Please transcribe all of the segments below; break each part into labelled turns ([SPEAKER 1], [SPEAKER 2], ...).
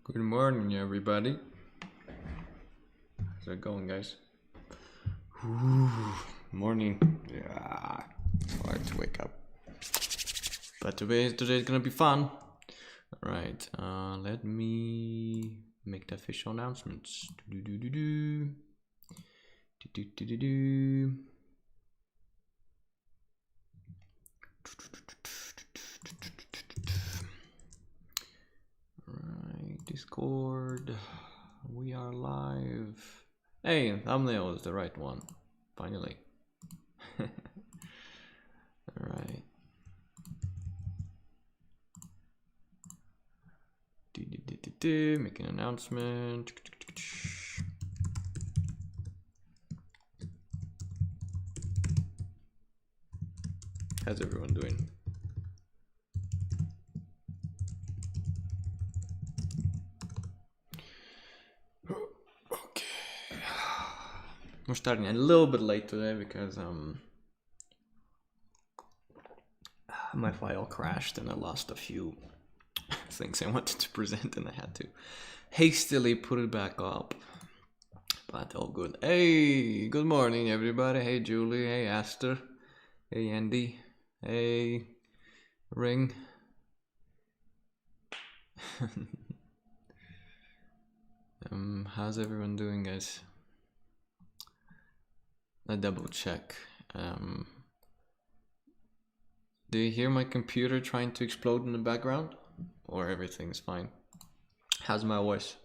[SPEAKER 1] Good morning, everybody. How's it going, guys? Ooh, morning. Yeah, it's hard to wake up. But today's gonna be fun. All right, let me make the official announcements. Alright, Discord. We are live. Hey, thumbnail is the right one. Finally. Alright. Make an announcement. How's everyone doing? Okay. We're starting a little bit late today because my file crashed and I lost a few things I wanted to present and I had to hastily put it back up. But all good. Hey, good morning everybody. Hey Julie, hey Aster, hey Andy, hey Ring. How's everyone doing, guys? I double check. Do you hear my computer trying to explode in the background? Or everything's fine? How's my voice?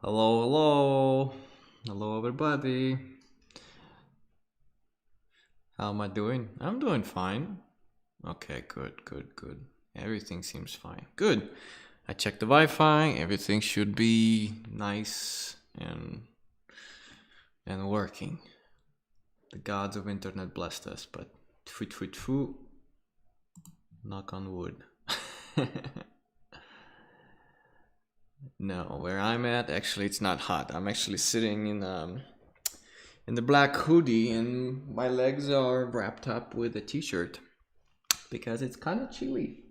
[SPEAKER 1] Hello, hello. Hello, everybody. How am I doing? I'm doing fine. Okay, good, good, good. Everything seems fine. Good. I checked the Wi-Fi. Everything should be nice and working. The gods of internet blessed us, but tfu, knock on wood. No, where I'm at, actually it's not hot. I'm actually sitting in the black hoodie and my legs are wrapped up with a t-shirt because it's kind of chilly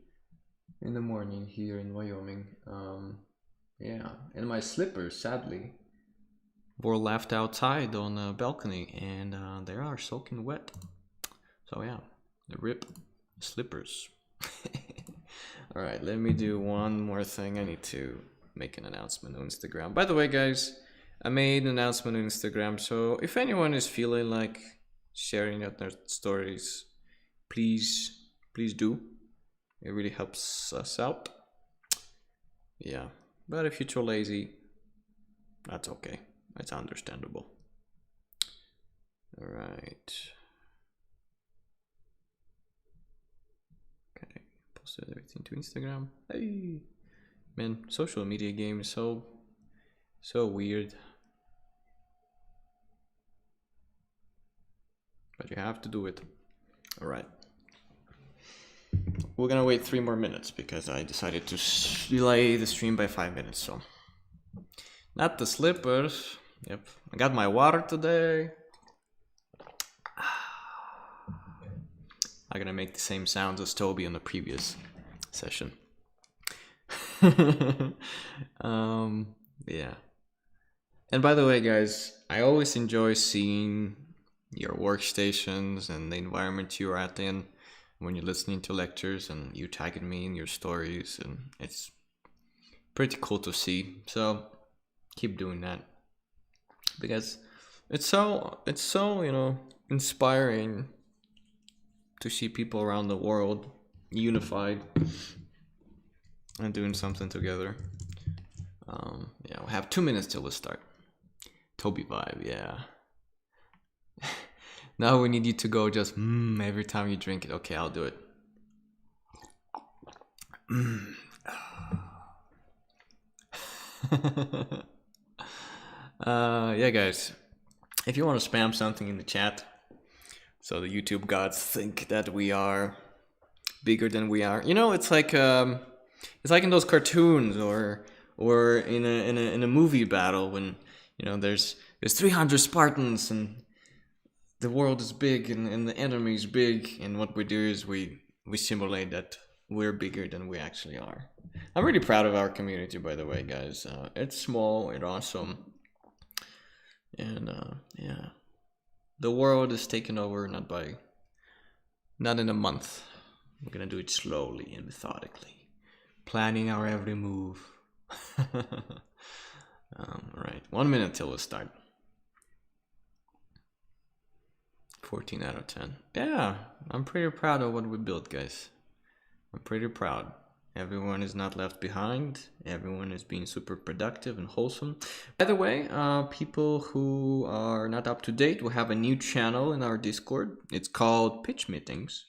[SPEAKER 1] in the morning here in Wyoming. Yeah, and my slippers, sadly, were left outside on a balcony and they are soaking wet. So yeah, the rip slippers. All right, let me do one more thing. I need to make an announcement on Instagram. By the way, guys, I made an announcement on Instagram, so if anyone is feeling like sharing their stories, please do. It really helps us out. Yeah, but if you're too lazy, that's okay. It's understandable. All right. Okay, posted everything to Instagram. Hey, man, social media game is so weird. But you have to do it. All right. We're gonna wait 3 more minutes because I decided to delay the stream by 5 minutes. So, not the slippers. Yep, I got my water today. I'm gonna make the same sounds as Toby in the previous session. Yeah. And by the way, guys, I always enjoy seeing your workstations and the environment you're at in when you're listening to lectures and you tagging me in your stories, and it's pretty cool to see. So keep doing that because it's so inspiring to see people around the world unified and doing something together. Yeah, we have 2 minutes till we start. Toby vibe, yeah. Now we need you to go just every time you drink it. Okay, I'll do it. Yeah, guys, if you want to spam something in the chat so the YouTube gods think that we are bigger than we are, it's like in those cartoons or in a movie battle when there's 300 Spartans and the world is big and the enemy is big, and what we do is we simulate that we're bigger than we actually are. I'm really proud of our community, by the way, guys. It's small and awesome. And yeah, the world is taken over not in a month. We're gonna do it slowly and methodically, planning our every move. Right, 1 minute till we start. 14 out of 10. Yeah, I'm pretty proud of what we built, guys. I'm pretty proud. Everyone is not left behind. Everyone is being super productive and wholesome. By the way, people who are not up to date, we have a new channel in our Discord. It's called Pitch Meetings.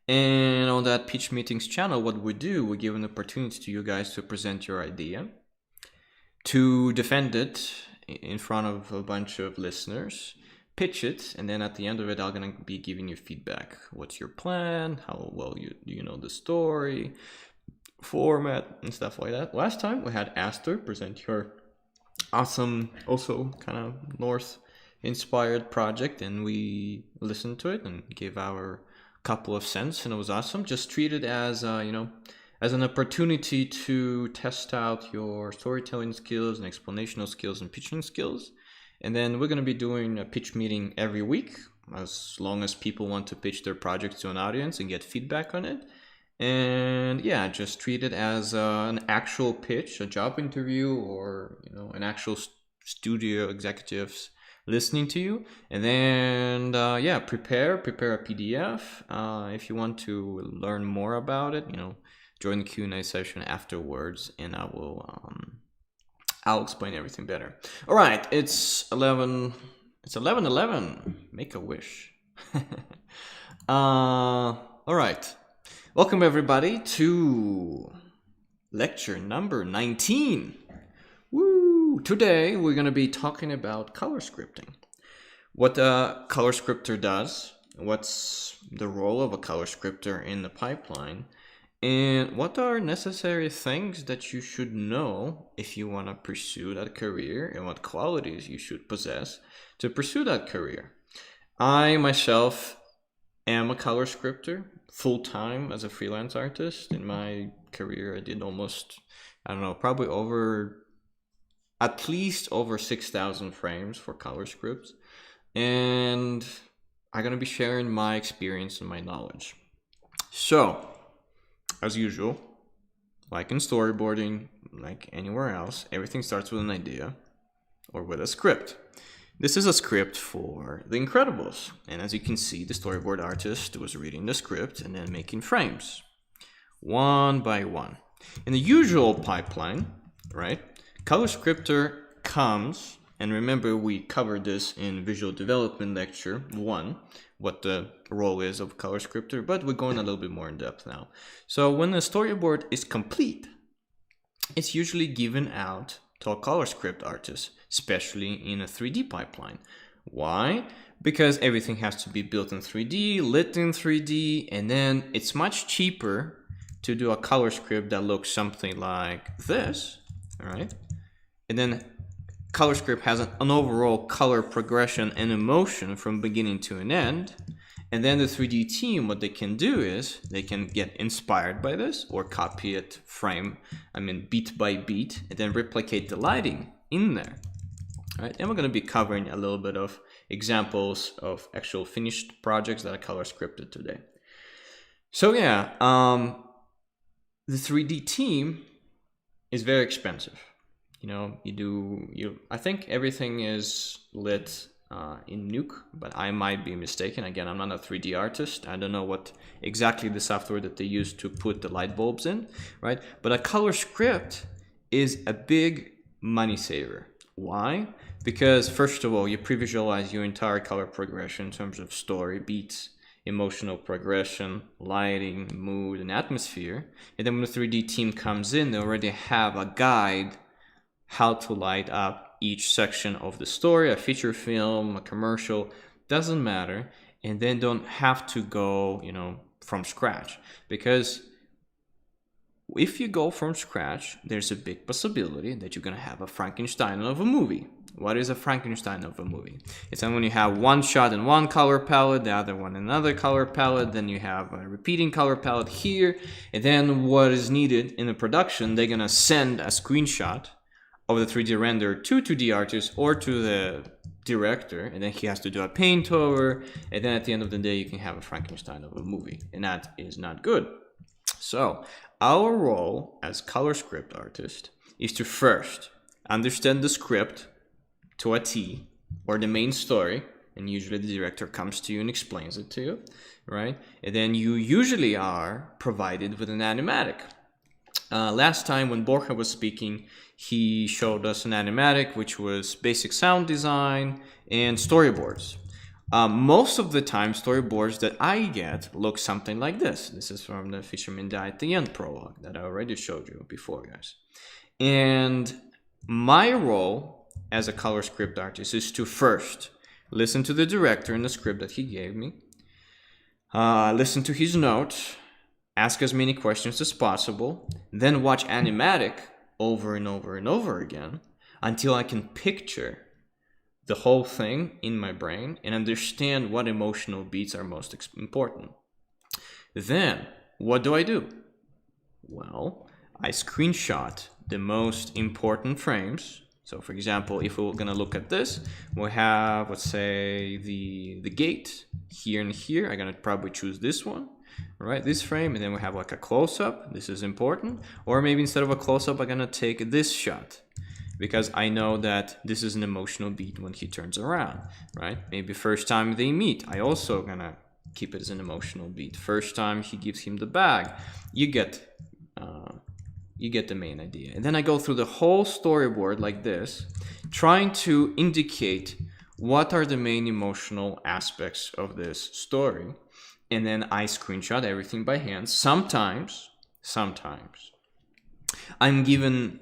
[SPEAKER 1] And on that Pitch Meetings channel, what we do, we give an opportunity to you guys to present your idea, to defend it in front of a bunch of listeners, pitch it, and then at the end of it, I'm gonna be giving you feedback. What's your plan? How well you know the story, format, and stuff like that. Last time we had Aster present her awesome, also kind of North-inspired project, and we listened to it and gave our couple of cents, and it was awesome. Just treat it as as an opportunity to test out your storytelling skills and explanational skills and pitching skills. And then we're going to be doing a pitch meeting every week, as long as people want to pitch their projects to an audience and get feedback on it. And yeah, just treat it as an actual pitch, a job interview, or an actual studio executives listening to you. And then yeah, prepare a PDF. If you want to learn more about it, join the Q&A session afterwards, and I'll explain everything better. All right, it's 11:11. Make a wish. All right, welcome everybody to lecture number 19. Woo! Today we're going to be talking about color scripting. What a color scripter does, what's the role of a color scripter in the pipeline, and what are necessary things that you should know if you want to pursue that career, and what qualities you should possess to pursue that career. I myself am a color scripter full-time as a freelance artist. In my career, I did almost, probably at least over 6,000 frames for color scripts. And I'm going to be sharing my experience and my knowledge. So, as usual, like in storyboarding, like anywhere else, everything starts with an idea or with a script. This is a script for The Incredibles. And as you can see, the storyboard artist was reading the script and then making frames, one by one. In the usual pipeline, right, color scripter comes, and remember we covered this in visual development lecture 1, what the role is of color scripter, but we're going a little bit more in depth now. So when the storyboard is complete, it's usually given out to a color script artist, especially in a 3D pipeline. Why? Because everything has to be built in 3D, lit in 3D, and then it's much cheaper to do a color script that looks something like this, all right? And then color script has an overall color progression and emotion from beginning to an end. And then the 3D team, what they can do is they can get inspired by this or copy it beat by beat, and then replicate the lighting in there. All right, and we're going to be covering a little bit of examples of actual finished projects that are color scripted today. So yeah, the 3D team is very expensive. I think everything is lit in Nuke, but I might be mistaken. Again, I'm not a 3D artist. I don't know what exactly the software that they use to put the light bulbs in, right? But a color script is a big money saver. Why? Because first of all, you pre-visualize your entire color progression in terms of story, beats, emotional progression, lighting, mood, and atmosphere. And then when the 3D team comes in, they already have a guide how to light up each section of the story, a feature film, a commercial, doesn't matter, and then don't have to go, from scratch. Because if you go from scratch, there's a big possibility that you're gonna have a Frankenstein of a movie. What is a Frankenstein of a movie? It's when you have one shot in one color palette, the other one in another color palette, then you have a repeating color palette here, and then what is needed in the production, they're gonna send a screenshot of the 3D render to 2D artist or to the director, and then he has to do a paint over, and then at the end of the day, you can have a Frankenstein of a movie, and that is not good. So our role as color script artist is to first understand the script to a T, or the main story, and usually the director comes to you and explains it to you, right? And then you usually are provided with an animatic. Last time when Borja was speaking, he showed us an animatic, which was basic sound design and storyboards. Most of the time, storyboards that I get look something like this. This is from the Fisherman Die at the End prologue that I already showed you before, guys. And my role as a color script artist is to first listen to the director in the script that he gave me, listen to his notes, ask as many questions as possible, then watch Animatic over and over and over again until I can picture the whole thing in my brain and understand what emotional beats are most important. Then, what do? Well, I screenshot the most important frames. So for example, if we're gonna look at this, we'll have, let's say, the gate here and here. I'm gonna probably choose this one, right? This frame, and then we have like a close-up. This is important. Or maybe instead of a close-up, I'm gonna take this shot because I know that this is an emotional beat when he turns around, right? Maybe first time they meet, I also gonna keep it as an emotional beat. First time he gives him the bag, you get the main idea. And then I go through the whole storyboard like this, trying to indicate what are the main emotional aspects of this story. And then I screenshot everything by hand. Sometimes I'm given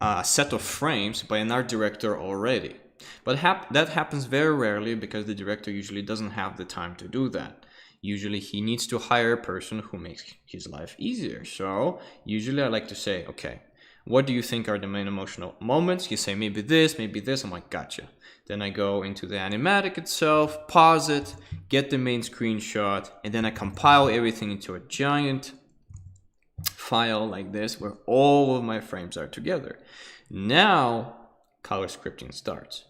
[SPEAKER 1] a set of frames by an art director already. But that happens very rarely because the director usually doesn't have the time to do that. Usually he needs to hire a person who makes his life easier. So usually I like to say, okay, what do you think are the main emotional moments? You say maybe this. I'm like, gotcha. Then I go into the animatic itself, pause it, get the main screenshot, and then I compile everything into a giant file like this where all of my frames are together. Now color scripting starts.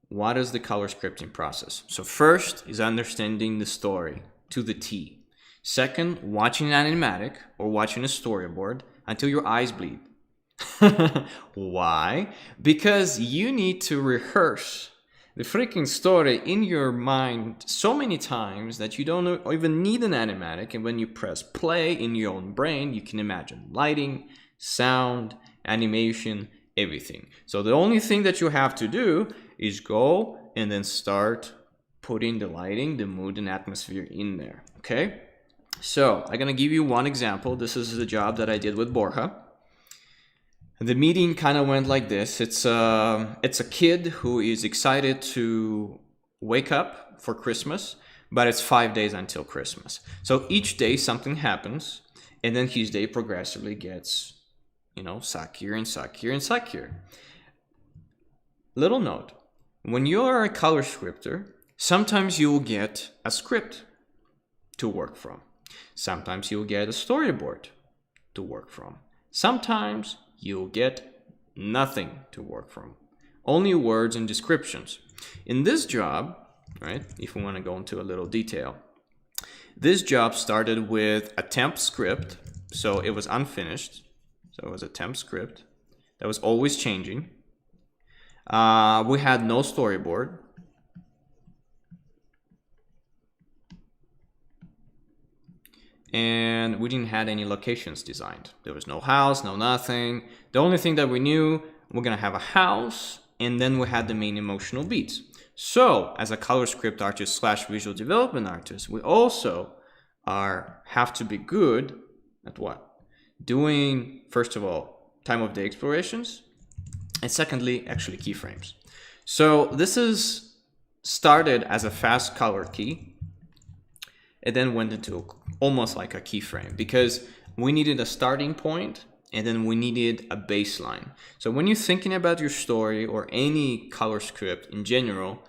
[SPEAKER 1] What is the color scripting process? So first is understanding the story to the T. Second, watching an animatic or watching a storyboard until your eyes bleed. Why? Because you need to rehearse the freaking story in your mind so many times that you don't even need an animatic, and when you press play in your own brain, you can imagine lighting, sound, animation, everything. So the only thing that you have to do is go and then start putting the lighting, the mood, and atmosphere in there, okay? So I'm gonna give you one example. This is the job that I did with Borja. The meeting kind of went like this. It's a kid who is excited to wake up for Christmas, but it's 5 days until Christmas. So each day something happens, and then his day progressively gets, suckier and suckier and suckier. Little note, when you're a color scripter, sometimes you'll get a script to work from. Sometimes you'll get a storyboard to work from. Sometimes you'll get nothing to work from. Only words and descriptions. In this job, right, if we want to go into a little detail, this job started with a temp script, so it was unfinished. So it was a temp script that was always changing. We had no storyboard. And we didn't have any locations designed. There was no house, no nothing. The only thing that we knew, we're gonna have a house, and then we had the main emotional beats. So, as a color script artist / visual development artist, we also have to be good at what? Doing, first of all, time of day explorations, and secondly, actually keyframes. So this is started as a fast color key. It then went into almost like a keyframe because we needed a starting point, and then we needed a baseline. So when you're thinking about your story or any color script in general,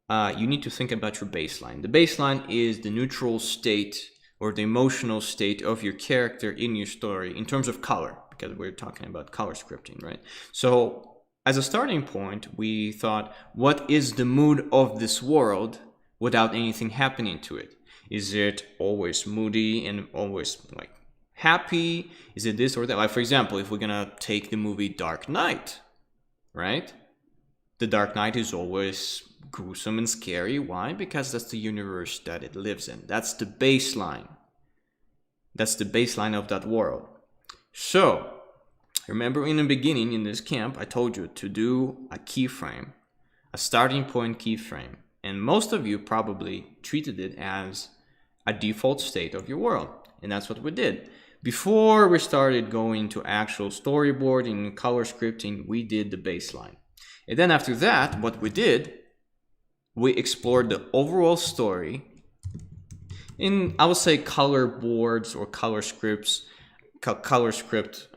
[SPEAKER 1] you need to think about your baseline. The baseline is the neutral state or the emotional state of your character in your story in terms of color, because we're talking about color scripting, right? So as a starting point, we thought, what is the mood of this world without anything happening to it? Is it always moody and always like happy? Is it this or that? Like, for example, if we're gonna take the movie Dark Knight, right? The Dark Knight is always gruesome and scary. Why? Because that's the universe that it lives in. That's the baseline. That's the baseline of that world. So, remember in the beginning in this camp, I told you to do a keyframe, a starting point keyframe. And most of you probably treated it as a default state of your world. And that's what we did. Before we started going to actual storyboarding and color scripting, we did the baseline. And then after that, what we did, we explored the overall story in, I would say, color boards or color scripts, color script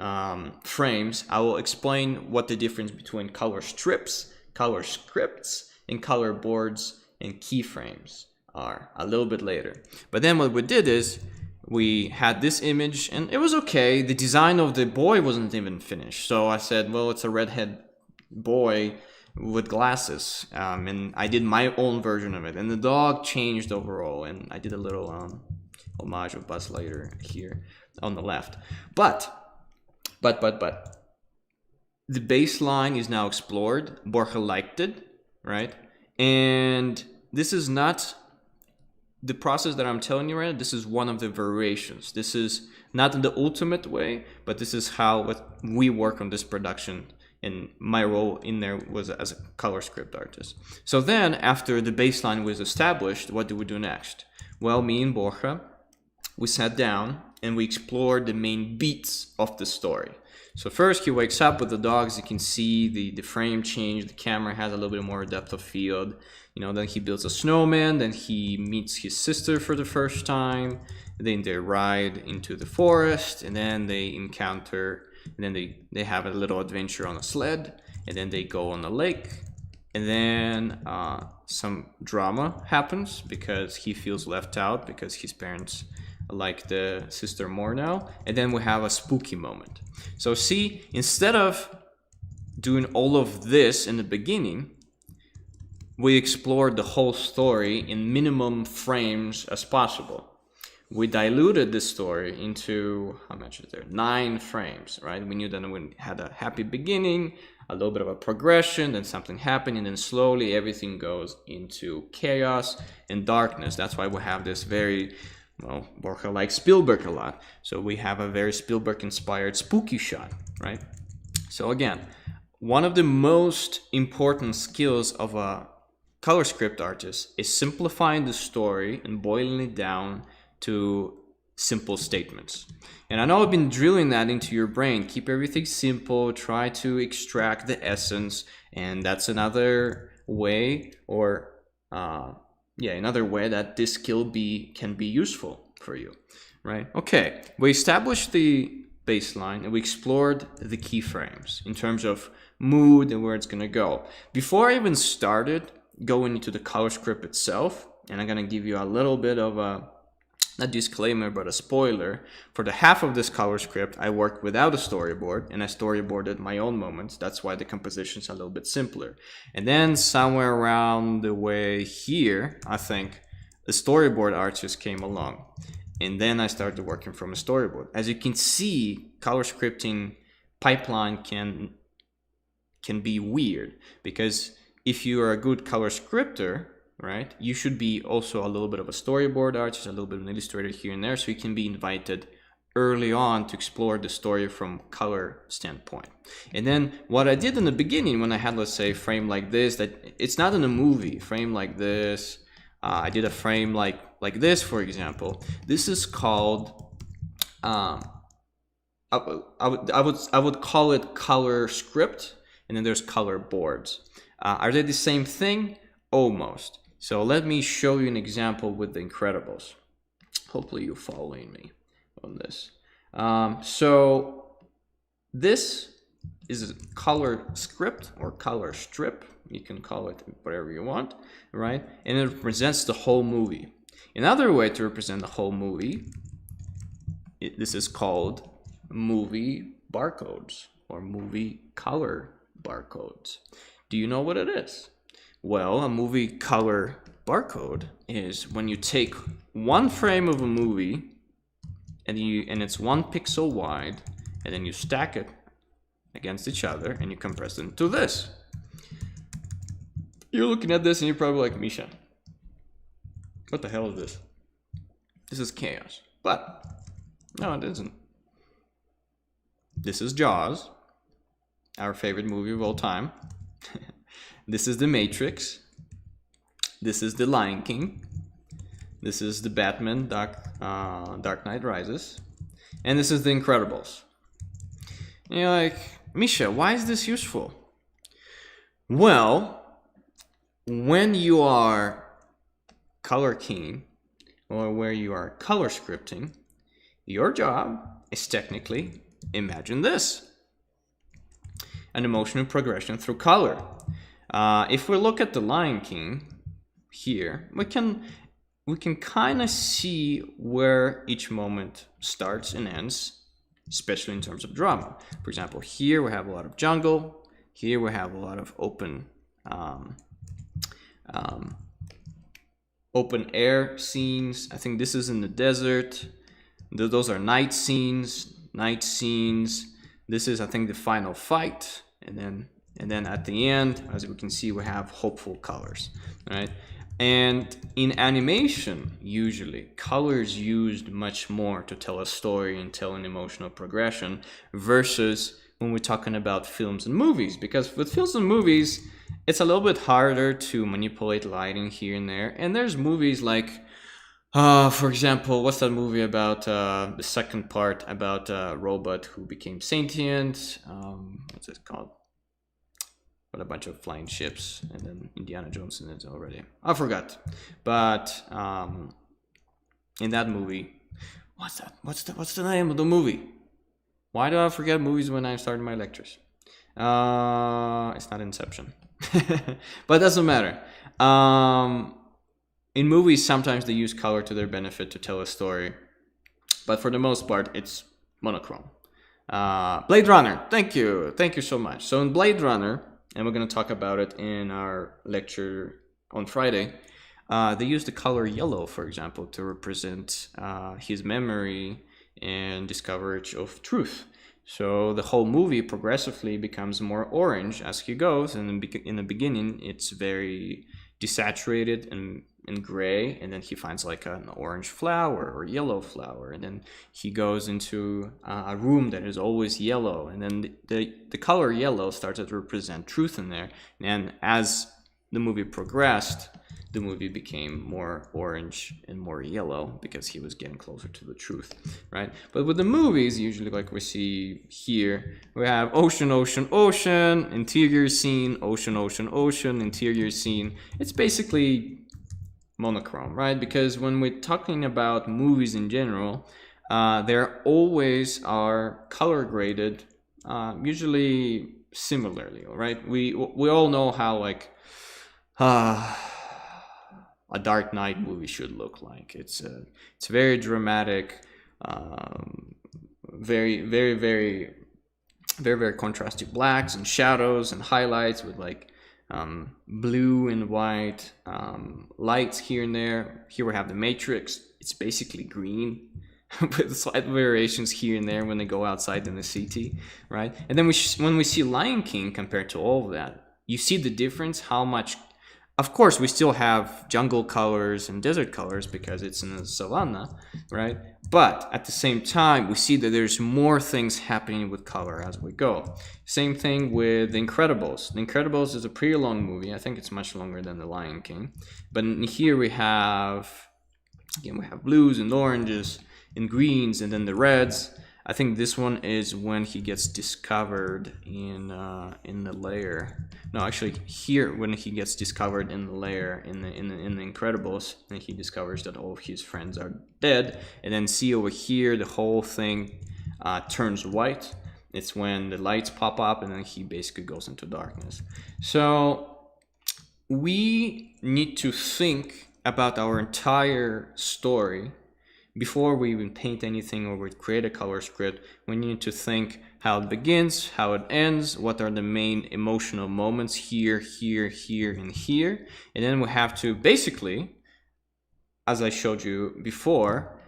[SPEAKER 1] frames. I will explain what the difference between color strips, color scripts, and color boards and keyframes are a little bit later. But then what we did is we had this image and it was okay. The design of the boy wasn't even finished. So I said, well, it's a redhead boy with glasses, and I did my own version of it, and the dog changed overall, and I did a little homage of Buzz Lightyear here on the left. But the baseline is now explored. Borja liked it, right? And this is not the process that I'm telling you right now. This is one of the variations. This is not the ultimate way, but this is how we work on this production. And my role in there was as a color script artist. So then, after the baseline was established, what do we do next? Well, me and Borja, we sat down and we explored the main beats of the story. So first, he wakes up with the dogs. You can see the frame change. The camera has a little bit more depth of field. Then he builds a snowman. Then he meets his sister for the first time. Then they ride into the forest, and then they encounter. And then they have a little adventure on a sled, and then they go on a lake, and then some drama happens because he feels left out because his parents like the sister more now, and then we have a spooky moment. So see, instead of doing all of this in the beginning, we explored the whole story in minimum frames as possible. We diluted the story into, how much is there? 9 frames, right? We knew that we had a happy beginning, a little bit of a progression, then something happened, and then slowly everything goes into chaos and darkness. That's why we have this very, Borja likes Spielberg a lot. So we have a very Spielberg-inspired spooky shot, right? So again, one of the most important skills of a color script artist is simplifying the story and boiling it down to simple statements. And I know I've been drilling that into your brain. Keep everything simple, try to extract the essence, and that's another way, or another way that this skill can be useful for you, right? Okay, we established the baseline and we explored the keyframes in terms of mood and where it's gonna go. Before I even started going into the color script itself, and I'm gonna give you a little bit of a disclaimer, but a spoiler. For the half of this color script, I worked without a storyboard, and I storyboarded my own moments. That's why the composition's a little bit simpler. And then somewhere around the way here, I think, the storyboard artist came along. And then I started working from a storyboard. As you can see, color scripting pipeline can be weird, because if you are a good color scripter, right, you should be also a little bit of a storyboard artist, a little bit of an illustrator here and there, so you can be invited early on to explore the story from color standpoint. And then what I did in the beginning, when I had, let's say, a frame like this, that it's not in a movie, frame like this, I did a frame like this, for example. This is called, I would call it color script, and then there's color boards. Are they the same thing? Almost. So let me show you an example with The Incredibles. Hopefully you're following me on this. So this is a color script or color strip. You can call it whatever you want, right? And it represents the whole movie. Another way to represent the whole movie, this is called movie barcodes or movie color barcodes. Do you know what it is? Well, a movie color barcode is when you take one frame of a movie and it's 1 pixel wide, and then you stack it against each other and you compress it into this. You're looking at this and you're probably like, Misha, what the hell is this? This is chaos. But no, it isn't. This is Jaws, our favorite movie of all time. This is The Matrix. This is The Lion King. This is The Batman Dark Knight Rises. And this is The Incredibles. And you're like, Misha, why is this useful? Well, when you are color keying or where you are color scripting, your job is technically, imagine this, an emotional progression through color. If we look at The Lion King here, we can kind of see where each moment starts and ends, especially in terms of drama. For example, here we have a lot of jungle. Here we have a lot of open air scenes. I think this is in the desert. Those are night scenes. This is, I think, the final fight. And then at the end, as we can see, we have hopeful colors, right? And in animation, usually, color is used much more to tell a story and tell an emotional progression versus when we're talking about films and movies. Because with films and movies, it's a little bit harder to manipulate lighting here and there. And there's movies like, for example, what's that movie about, the second part about a robot who became sentient? What's it called? But a bunch of flying ships, and then Indiana Jones in it already. I forgot. But in that movie, what's that? What's the name of the movie? Why do I forget movies when I start my lectures? It's not Inception. But it doesn't matter. In movies, sometimes they use color to their benefit to tell a story. But for the most part, it's monochrome. Blade Runner. Thank you so much. So in Blade Runner, and we're going to talk about it in our lecture on Friday, they use the color yellow, for example, to represent his memory and discovery of truth. So the whole movie progressively becomes more orange as he goes, and in the beginning it's very desaturated and gray, and then he finds like an orange flower or yellow flower, and then he goes into a room that is always yellow, and then the color yellow started to represent truth in there. And as the movie progressed, the movie became more orange and more yellow because he was getting closer to the truth, right? But with the movies, usually like we see here, we have ocean, interior scene, ocean, interior scene. It's basically monochrome, right? Because when we're talking about movies in general, there always are color graded, usually similarly, right? We all know how like a Dark Knight movie should look like. It's very dramatic, very contrasty blacks and shadows and highlights with like blue and white lights here and there. Here we have the Matrix. It's basically green with slight variations here and there when they go outside in the city, right? And then when we see Lion King compared to all of that, you see the difference, how much. Of course, we still have jungle colors and desert colors because it's in the savannah, right? But at the same time, we see that there's more things happening with color as we go. Same thing with The Incredibles. The Incredibles is a pretty long movie. I think it's much longer than The Lion King. But here we have blues and oranges and greens and then the reds. I think this one is when he gets discovered in the lair. No, actually, here when he gets discovered in the lair in the Incredibles, and he discovers that all of his friends are dead. And then see over here the whole thing turns white. It's when the lights pop up and then he basically goes into darkness. So we need to think about our entire story before we even paint anything or we create a color script. We need to think how it begins, how it ends, what are the main emotional moments here, here, here, and here. And then we have to basically, as I showed you before,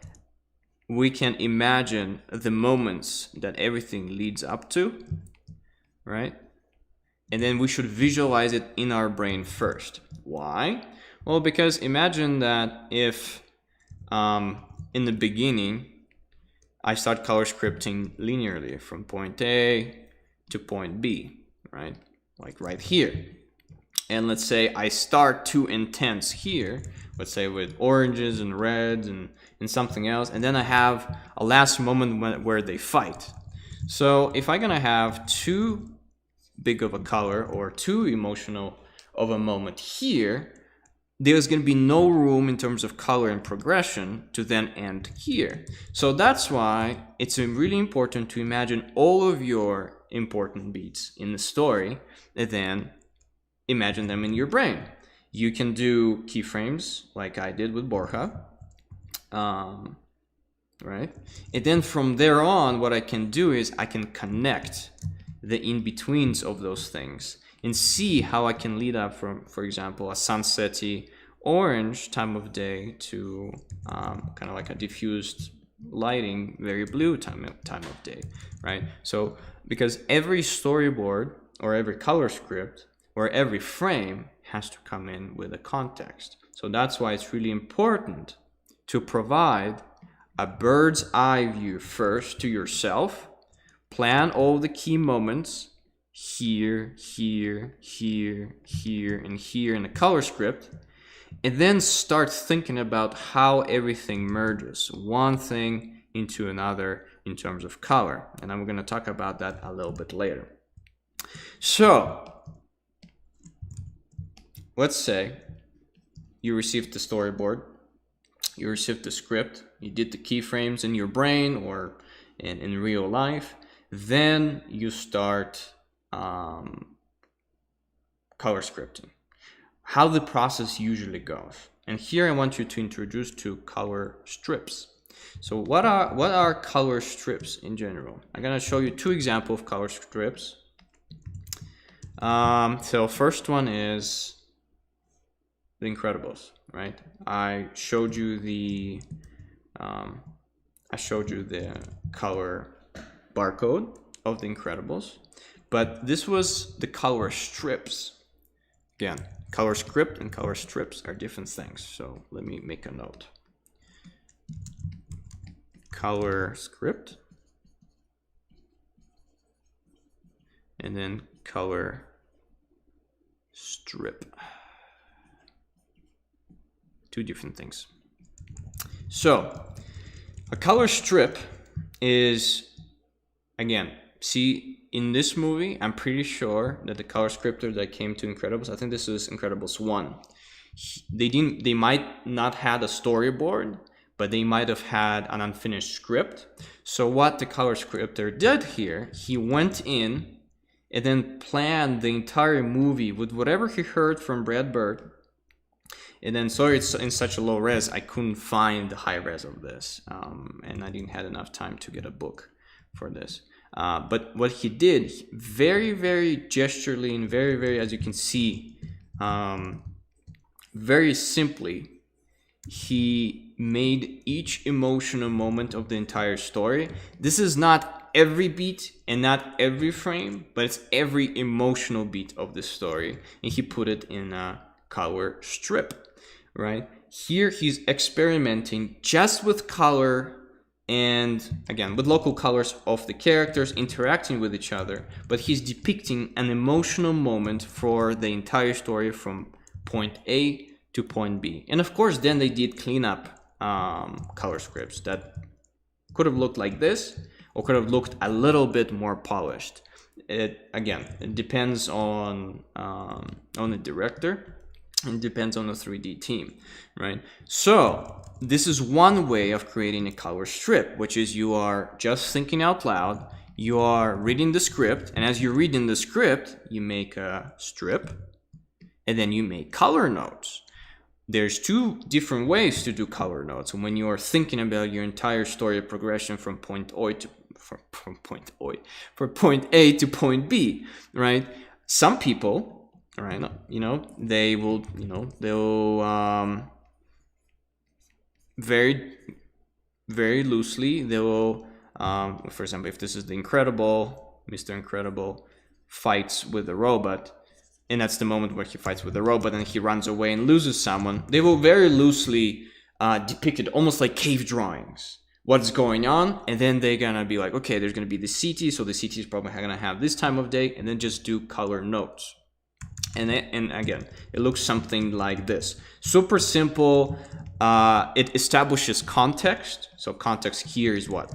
[SPEAKER 1] we can imagine the moments that everything leads up to, right? And then we should visualize it in our brain first. Why? Well, because imagine that if in the beginning I start color scripting linearly from point A to point B, right? Like right here. And let's say I start too intense here, let's say with oranges and reds and something else, and then I have a last moment where they fight. So if I'm gonna have too big of a color or too emotional of a moment here, there's going to be no room in terms of color and progression to then end here. So that's why it's really important to imagine all of your important beats in the story and then imagine them in your brain. You can do keyframes like I did with Borja, right? And then from there on, what I can do is I can connect the in-betweens of those things and see how I can lead up from, for example, a sunsetty orange time of day to kind of like a diffused lighting, very blue time of day, right? So because every storyboard or every color script or every frame has to come in with a context. So that's why it's really important to provide a bird's eye view first to yourself, plan all the key moments here, here, here, here, and here in the color script, and then start thinking about how everything merges, one thing into another in terms of color. And I'm going to talk about that a little bit later. So let's say you received the storyboard, you received the script, you did the keyframes in your brain or in real life, then you start color scripting. How the process usually goes. And here I want you to introduce to color strips. So what are color strips in general? I'm gonna show you two examples of color strips. So first one is The Incredibles, right? I showed you the color barcode of The Incredibles, but this was the color strips. Again, color script and color strips are different things. So let me make a note. Color script and then color strip. Two different things. So a color strip is, again, see, in this movie, I'm pretty sure that the color scripter that came to Incredibles, I think this is Incredibles 1. They might not had a storyboard, but they might have had an unfinished script. So what the color scripter did here, he went in and then planned the entire movie with whatever he heard from Brad Bird. And then, sorry, it's in such a low res, I couldn't find the high res of this. And I didn't have enough time to get a book for this. But what he did, very, very gesturally and very, very, as you can see, very simply, he made each emotional moment of the entire story. This is not every beat and not every frame, but it's every emotional beat of the story. And he put it in a color strip, right? Here he's experimenting just with color and again with local colors of the characters interacting with each other, but he's depicting an emotional moment for the entire story from point A to point B. And of course then they did clean up color scripts that could have looked like this or could have looked a little bit more polished. It depends on the director. It depends on the 3D team, right? So this is one way of creating a color strip, which is you are just thinking out loud, you are reading the script, and as you're reading the script, you make a strip, and then you make color notes. There's two different ways to do color notes. When you are thinking about your entire story progression from point A to point B, right? Some people, right, they will, they'll very, very loosely, they will, for example, if this is the Mr. Incredible fights with the robot, and that's the moment where he fights with the robot and he runs away and loses someone, they will very loosely depict it, almost like cave drawings, what's going on, and then they're gonna be like, okay, there's gonna be the city, so the city is probably gonna have this time of day, and then just do color notes. And again, it looks something like this. Super simple. It establishes context. So context here is what?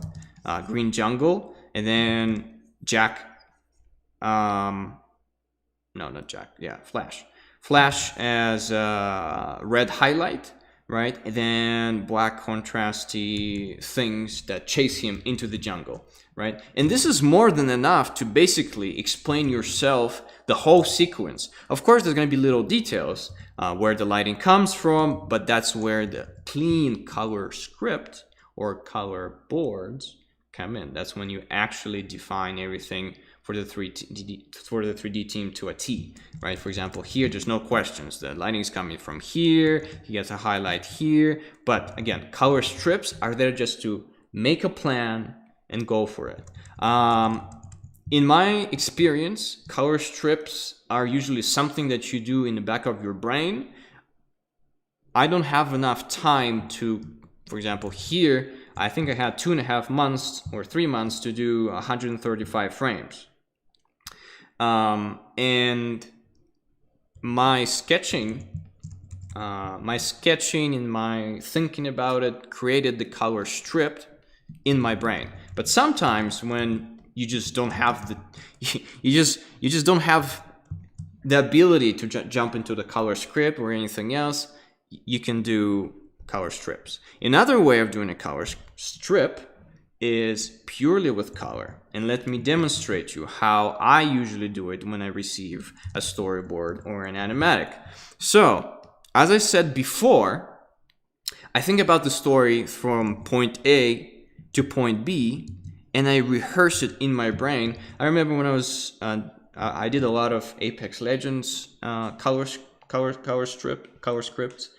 [SPEAKER 1] Green jungle, and then Jack, no, not Jack. Yeah, Flash. Flash as red highlight, right? And then black contrasty things that chase him into the jungle, right? And this is more than enough to basically explain yourself the whole sequence. Of course, there's going to be little details where the lighting comes from, but that's where the clean color script or color boards come in. That's when you actually define everything for the 3D team to a T, right? For example, here, there's no questions. The lighting is coming from here. He gets a highlight here. But again, color strips are there just to make a plan and go for it. In my experience, color strips are usually something that you do in the back of your brain. I don't have enough time to, for example, here, I think I had 2.5 months or 3 months to do 135 frames. And my sketching and my thinking about it created the color strip in my brain. But sometimes when you just don't have you just don't have the ability to jump into the color script or anything else, you can do color strips. Another way of doing a color strip is purely with color. And let me demonstrate you how I usually do it when I receive a storyboard or an animatic. So, as I said before, I think about the story from point A to point B, and I rehearse it in my brain. I remember when I was, I did a lot of Apex Legends color scripts,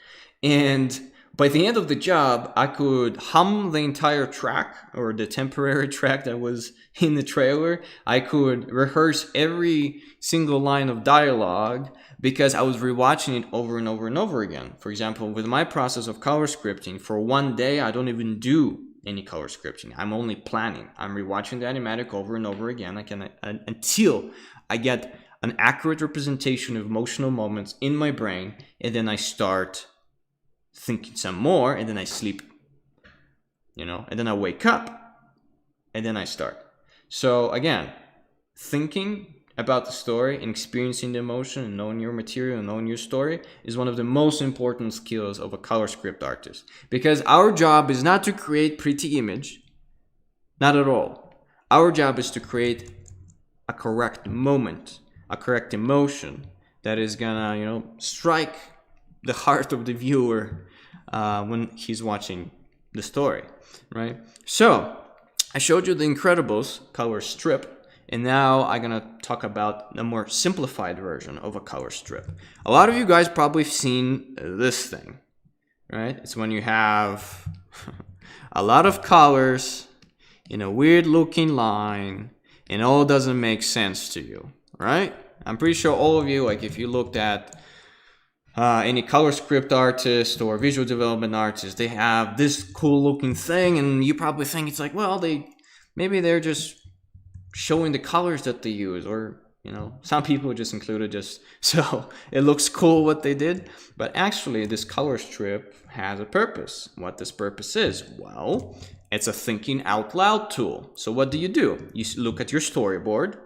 [SPEAKER 1] and by the end of the job, I could hum the entire track or the temporary track that was in the trailer. I could rehearse every single line of dialogue because I was rewatching it over and over and over again. For example, with my process of color scripting, for one day, I don't even do any color scripting. I'm only planning. I'm rewatching the animatic over and over again until I get an accurate representation of emotional moments in my brain, and then I start thinking some more, and then I sleep, and then I wake up, and then I start. So again, thinking about the story and experiencing the emotion and knowing your material and knowing your story is one of the most important skills of a color script artist. Because our job is not to create pretty image, not at all. Our job is to create a correct moment, a correct emotion that is gonna, strike the heart of the viewer when he's watching the story, right? So I showed you the Incredibles color strip, and now I'm gonna talk about a more simplified version of a color strip. A lot of you guys probably have seen this thing, right? It's when you have a lot of colors in a weird looking line and all doesn't make sense to you, right? I'm pretty sure all of you, like if you looked at any color script artist or visual development artist, they have this cool looking thing, and you probably think it's like, well, maybe they're just showing the colors that they use, or some people just included just so it looks cool what they did. But actually, this color strip has a purpose. What this purpose is? Well, it's a thinking out loud tool. So what do? You look at your storyboard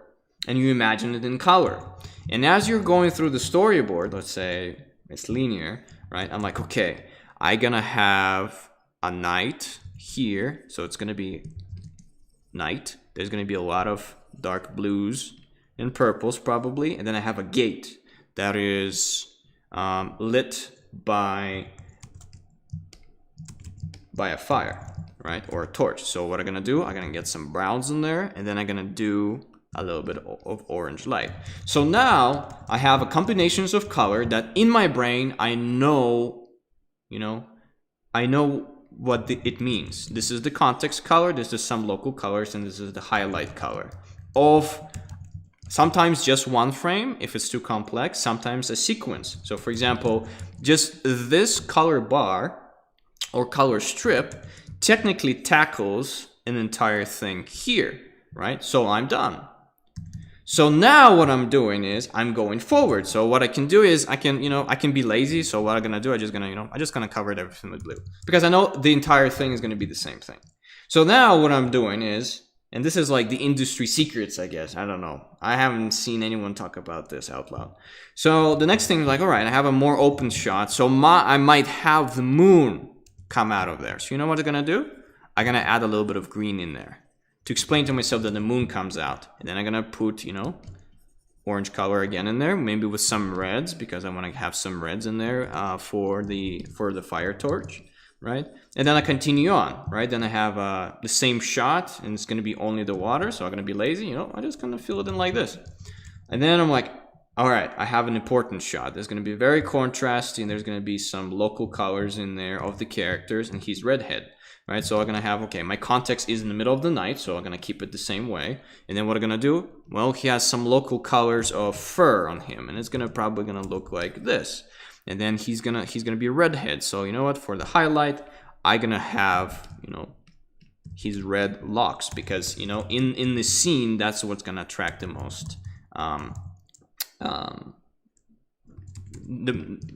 [SPEAKER 1] and you imagine it in color. And as you're going through the storyboard, let's say it's linear, right? I'm like, okay, I'm gonna have a night here, so it's gonna be night. There's gonna be a lot of dark blues and purples probably, and then I have a gate that is lit by a fire, right, or a torch. So what I'm gonna do, I'm gonna get some browns in there, and then I'm gonna do a little bit of orange light. So now I have a combinations of color that in my brain I know, you know, I know what it means. This is the context color, this is some local colors, and this is the highlight color of sometimes just one frame if it's too complex, sometimes a sequence. So for example, just this color bar or color strip technically tackles an entire thing here, right? So I'm done. So now what I'm doing is I'm going forward. So what I can do is I can be lazy. So what I'm gonna do, I'm just gonna cover everything with blue because I know the entire thing is gonna be the same thing. So now what I'm doing is, and this is like the industry secrets, I guess. I don't know. I haven't seen anyone talk about this out loud. So the next thing is like, all right, I have a more open shot. So I might have the moon come out of there. So you know what I'm gonna do? I'm gonna add a little bit of green in there to explain to myself that the moon comes out. And then I'm gonna put, orange color again in there, maybe with some reds, because I wanna have some reds in there for the fire torch, right? And then I continue on, right? Then I have the same shot, and it's gonna be only the water, so I'm gonna be lazy, I'm just gonna fill it in like this. And then I'm like, all right, I have an important shot. There's gonna be very contrasty, and there's gonna be some local colors in there of the characters, and he's redhead. Right, so I'm gonna have, okay, my context is in the middle of the night, so I'm gonna keep it the same way. And then what I'm gonna do? Well, he has some local colors of fur on him, and it's probably gonna look like this. And then he's gonna be a redhead. So you know what? For the highlight, I'm gonna have, his red locks, because in the scene, that's what's gonna attract the most.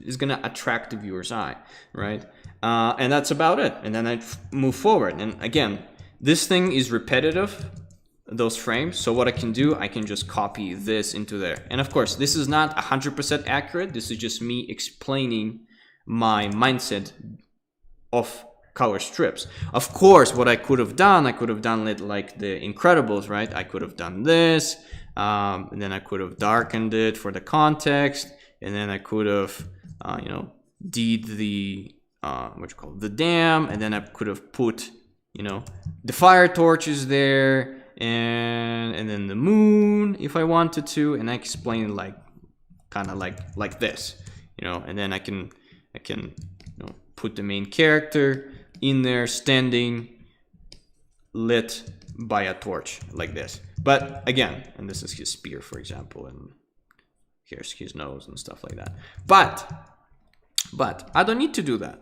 [SPEAKER 1] Is gonna attract the viewer's eye, right? And that's about it. And then I move forward. And again, this thing is repetitive, those frames. So what I can do, I can just copy this into there. And of course, this is not 100% accurate. This is just me explaining my mindset of color strips. Of course, what I could have done it like the Incredibles, right? I could have done this, and then I could have darkened it for the context, and then I could have, did the the dam, and then I could have put, the fire torches there, and then the moon if I wanted to, and I explain like kind of like this, and then I can put the main character in there standing lit by a torch like this. But again, and this is his spear, for example, and here's his nose and stuff like that. But I don't need to do that.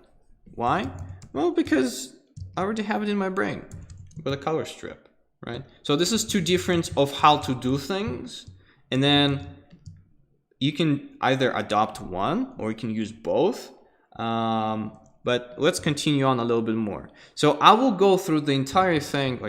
[SPEAKER 1] Why? Well, because I already have it in my brain with a color strip, right? So this is two different of how to do things, and then you can either adopt one or you can use both. But let's continue on a little bit more. So I will go through the entire thing,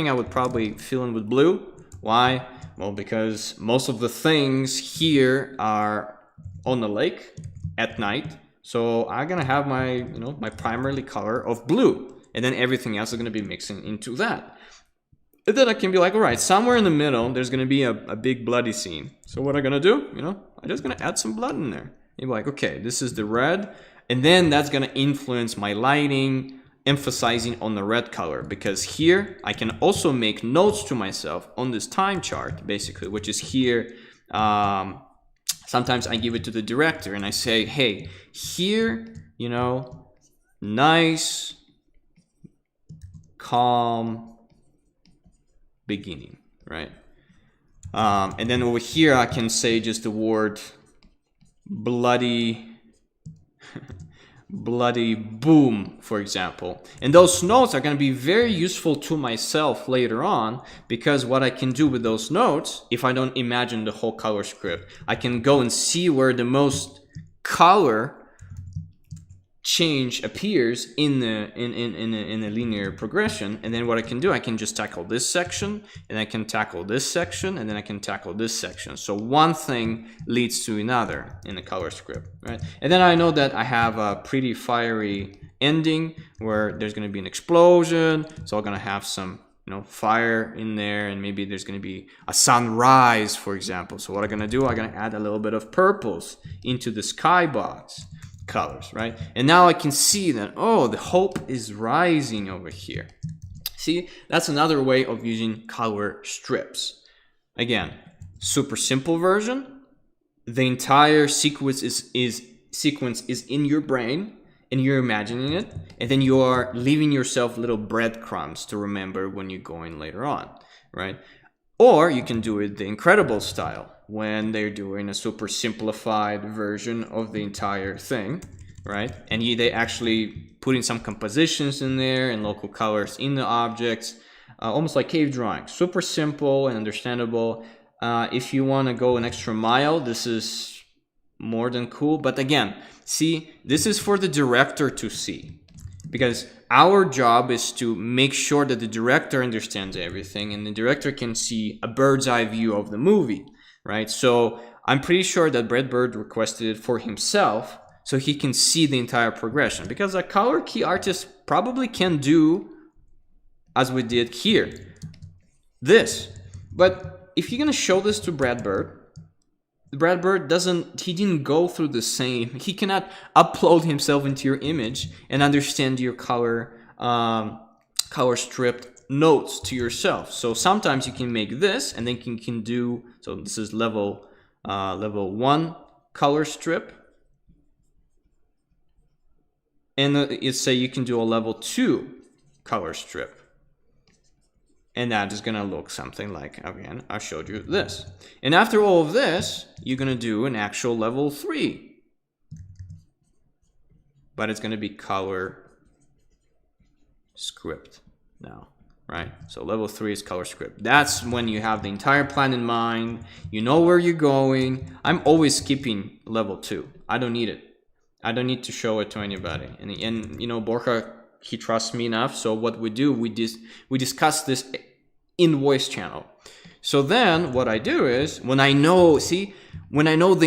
[SPEAKER 1] I would probably fill in with blue. Why? Well, because most of the things here are on the lake at night. So I'm gonna have my, my primarily color of blue, and then everything else is gonna be mixing into that. And then I can be like, all right, somewhere in the middle, there's gonna be a big bloody scene. So what I'm gonna do, I'm just gonna add some blood in there. You're like, okay, this is the red, and then that's gonna influence my lighting, emphasizing on the red color, because here I can also make notes to myself on this time chart, basically, which is here. Sometimes I give it to the director and I say, hey, here, nice, calm beginning, right? And then over here, I can say just the word bloody boom, for example. And those notes are going to be very useful to myself later on, because what I can do with those notes, if I don't imagine the whole color script, I can go and see where the most color change appears in a linear progression. And then what I can do, I can just tackle this section, and I can tackle this section, and then I can tackle this section. So one thing leads to another in the color script, right? And then I know that I have a pretty fiery ending where there's going to be an explosion, so I'm going to have some fire in there, and maybe there's going to be a sunrise, for example. So what I'm going to do, I'm going to add a little bit of purples into the skybox colors, right? And now I can see that, oh, the hope is rising over here. See, that's another way of using color strips. Again, super simple version. The entire sequence is in your brain, and you're imagining it, and then you are leaving yourself little breadcrumbs to remember when you're going later on, right? Or you can do it the Incredible style, when they're doing a super simplified version of the entire thing, right? And they actually put in some compositions in there and local colors in the objects, almost like cave drawing. Super simple and understandable. If you want to go an extra mile, this is more than cool. But again, see, this is for the director to see, because our job is to make sure that the director understands everything, and the director can see a bird's eye view of the movie, right? So I'm pretty sure that Brad Bird requested it for himself so he can see the entire progression, because a color key artist probably can do, as we did here, this. But if you're going to show this to Brad Bird he didn't go through the same, he cannot upload himself into your image and understand your color stripped notes to yourself. So sometimes you can make this, and then you can do, so this is level 1 color strip, and let's say you can do a level 2 color strip. And that is going to look something like, again, I showed you this. And after all of this, you're going to do an actual level 3. But it's going to be color script now, right? So level 3 is color script. That's when you have the entire plan in mind. You know where you're going. I'm always skipping level 2. I don't need it. I don't need to show it to anybody. And Borja, he trusts me enough. So what we do, we discuss this in voice channel. So then what I do is, when I know the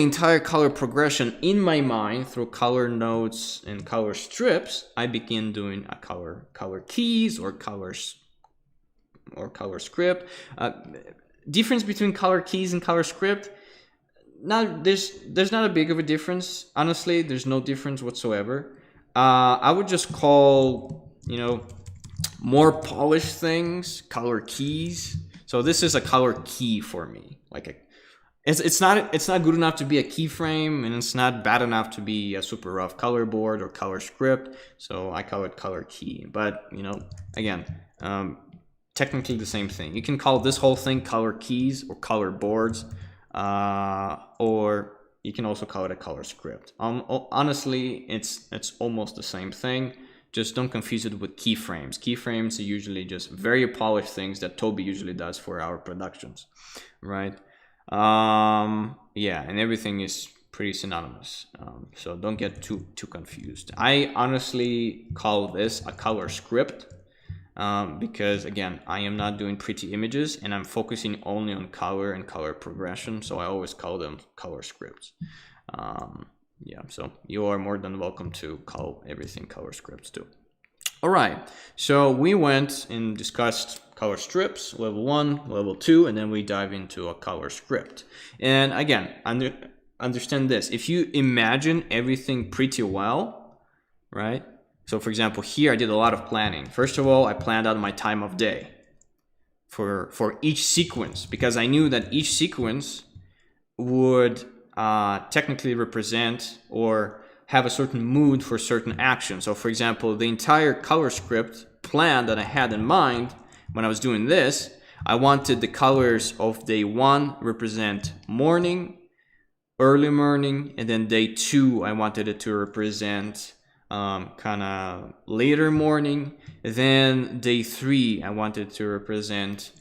[SPEAKER 1] entire color progression in my mind through color notes and color strips, I begin doing a color keys or color script. Difference between color keys and color script, there's not a big of a difference. Honestly, there's no difference whatsoever. I would just call, more polished things color keys. So this is a color key for me. It's not good enough to be a keyframe, and it's not bad enough to be a super rough color board or color script. So I call it color key. But again, technically the same thing. You can call this whole thing color keys or color boards, or you can also call it a color script. Honestly, it's almost the same thing. Just don't confuse it with keyframes. Keyframes are usually just very polished things that Toby usually does for our productions, right? Yeah, and everything is pretty synonymous. So don't get too confused. I honestly call this a color script, because again, I am not doing pretty images, and I'm focusing only on color and color progression. So I always call them color scripts. Yeah, so you are more than welcome to call everything color scripts too. All right, so we went and discussed color strips, level 1, level 2, and then we dive into a color script. And again, understand this. If you imagine everything pretty well, right? So for example, here I did a lot of planning. First of all, I planned out my time of day for each sequence, because I knew that each sequence would technically represent or have a certain mood for certain action. So for example, the entire color script plan that I had in mind when I was doing this, I wanted the colors of day 1 represent morning, early morning, and then day 2 I wanted it to represent kind of later morning. Then day 3 I wanted to represent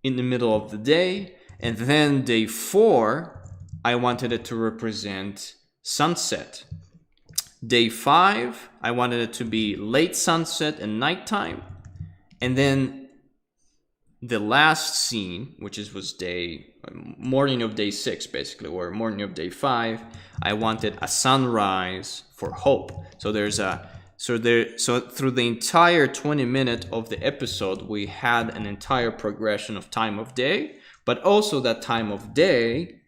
[SPEAKER 1] in the middle of the day, and then day 4 I wanted it to represent sunset. day 5, I wanted it to be late sunset and nighttime. And then the last scene, which was morning of day 6, basically, or morning of day 5, I wanted a sunrise for hope. So through the entire 20-minute of the episode, we had an entire progression of time of day, but also that time of day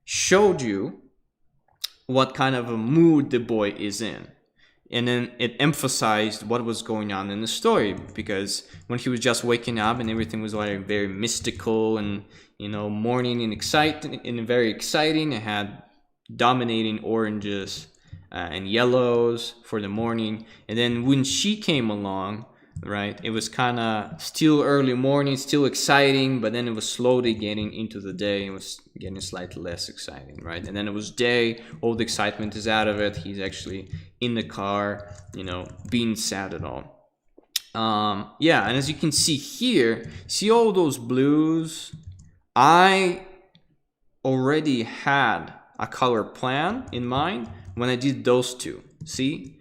[SPEAKER 1] showed you what kind of a mood the boy is in. And then it emphasized what was going on in the story, because when he was just waking up and everything was like very mystical and, morning and very exciting, it had dominating oranges and yellows for the morning. And then when she came along, right, it was kind of still early morning, still exciting, but then it was slowly getting into the day. It was getting slightly less exciting, right? And then it was day, all the excitement is out of it. He's actually in the car, being sad at all. Yeah, and as you can see here, see all those blues? I already had a color plan in mind when I did those two. See?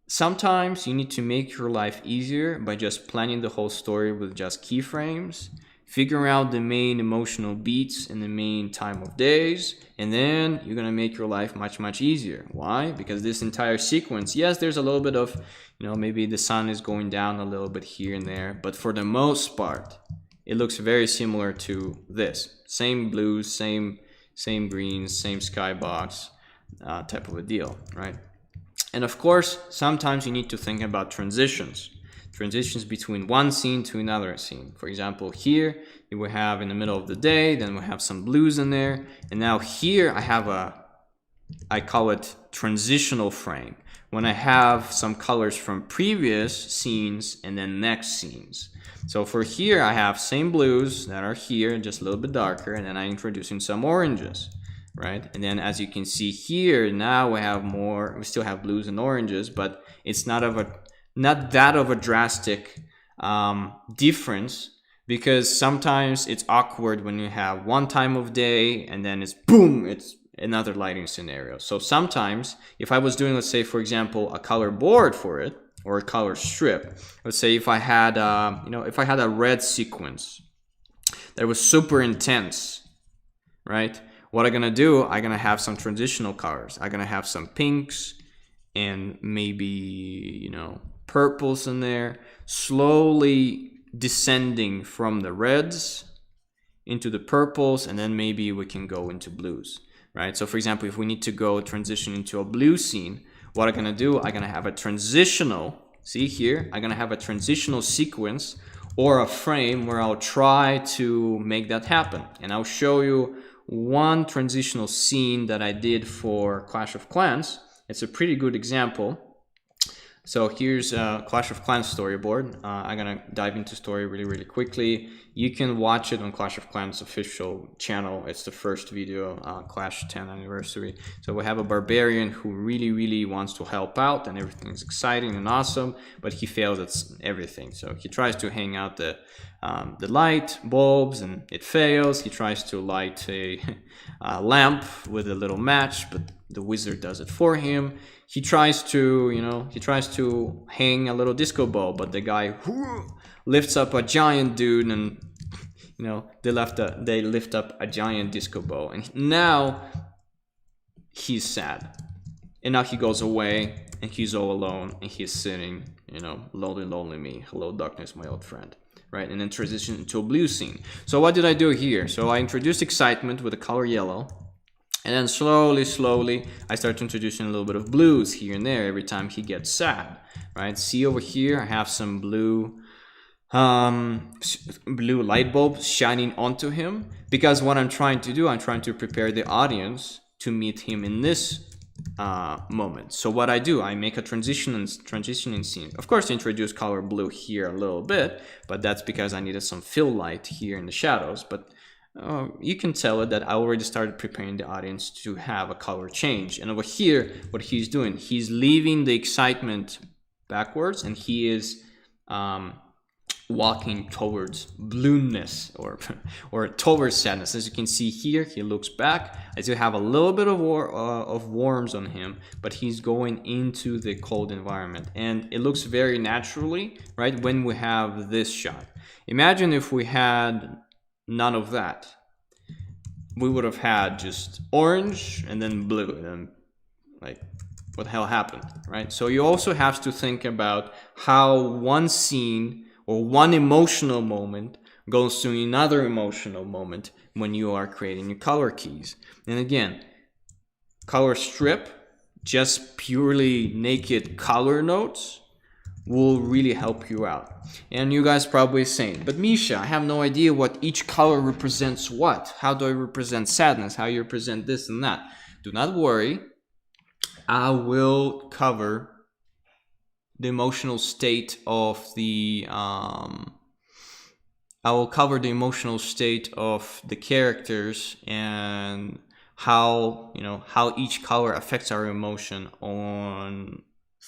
[SPEAKER 1] Sometimes you need to make your life easier by just planning the whole story with just keyframes, figuring out the main emotional beats and the main time of days, and then you're going to make your life much, much easier. Why? Because this entire sequence, yes, there's a little bit of, maybe the sun is going down a little bit here and there, but for the most part, it looks very similar to this. Same blues, same greens, same skybox type of a deal, right? And of course, sometimes you need to think about transitions between one scene to another scene. For example, here you will have in the middle of the day, then we'll have some blues in there. And now here I have I call it transitional frame, when I have some colors from previous scenes and then next scenes. So for here, I have same blues that are here, just a little bit darker, and then I'm introducing some oranges. Right, and then as you can see here, now we still have blues and oranges, but it's not that of a drastic difference, because sometimes it's awkward when you have one time of day and then it's boom, it's another lighting scenario. So sometimes if I was doing, let's say for example, a color board for it or a color strip, let's say if I had a red sequence that was super intense, right? What I'm gonna do, I'm gonna have some transitional colors. I'm gonna have some pinks and maybe, purples in there, slowly descending from the reds into the purples, and then maybe we can go into blues, right? So for example, if we need to go transition into a blue scene, what I'm gonna do, I'm gonna have a transitional, see here, I'm gonna have a transitional sequence or a frame where I'll try to make that happen. And I'll show you one transitional scene that I did for Clash of Clans. It's a pretty good example. So here's a Clash of Clans storyboard. I'm gonna dive into story really, really quickly. You can watch it on Clash of Clans official channel. It's the first video, Clash 10 anniversary. So we have a barbarian who really, really wants to help out, and everything is exciting and awesome, but he fails at everything. So he tries to hang out the light bulbs and it fails. He tries to light a lamp with a little match, but the wizard does it for him. He tries to hang a little disco ball, but the guy lifts up a giant dude, and they lift up a giant disco ball, and now he's sad, and now he goes away and he's all alone and he's sitting, lonely me, hello darkness my old friend, right? And then transition into a blue scene. So what did I do here? So I introduced excitement with the color yellow, and then slowly I start introducing a little bit of blues here and there every time he gets sad, right? See over here, I have some blue light bulbs shining onto him, because what I'm trying to do, I'm trying to prepare the audience to meet him in this moment. So what I do, I make a transitioning scene. Of course, I introduce color blue here a little bit, but that's because I needed some fill light here in the shadows. But you can tell it that I already started preparing the audience to have a color change. And over here, what he's doing, he's leaving the excitement backwards, and he is walking towards blueness or towards sadness. As you can see here, he looks back. I still have a little bit of warmth on him, but he's going into the cold environment, and it looks very naturally, right, when we have this shot. Imagine if we had none of that. We would have had just orange and then blue, and then like, what the hell happened, right? So you also have to think about how one scene or one emotional moment goes to another emotional moment when you are creating your color keys. And again, color strip, just purely naked color notes, will really help you out. And you guys probably saying, but Misha, I have no idea what each color represents what. How do I represent sadness? How you represent this and that? Do not worry. I will cover the emotional state of the characters and how each color affects our emotion on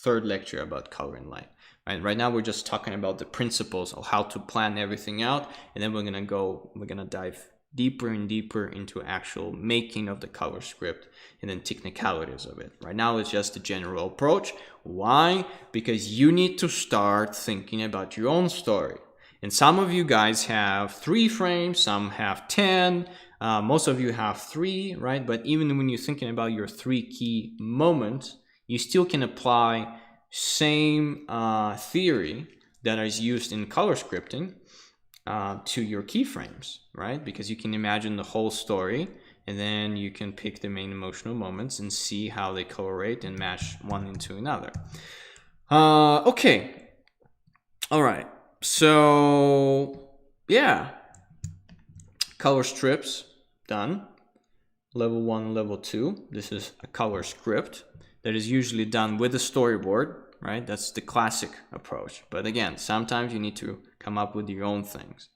[SPEAKER 1] third lecture about color and light. Right now we're just talking about the principles of how to plan everything out, and then we're gonna dive deeper and deeper into actual making of the color script and then technicalities of it. Right now it's just a general approach. Why? Because you need to start thinking about your own story. And some of you guys have 3 frames, some have 10, most of you have 3, right? But even when you're thinking about your 3 key moments, you still can apply same theory that is used in color scripting to your keyframes, right? Because you can imagine the whole story, and then you can pick the main emotional moments and see how they correlate and match one into another. Okay. All right. So yeah, color strips done. Level 1, level 2. This is a color script that is usually done with a storyboard, right? That's the classic approach. But again, sometimes you need to come up with your own things.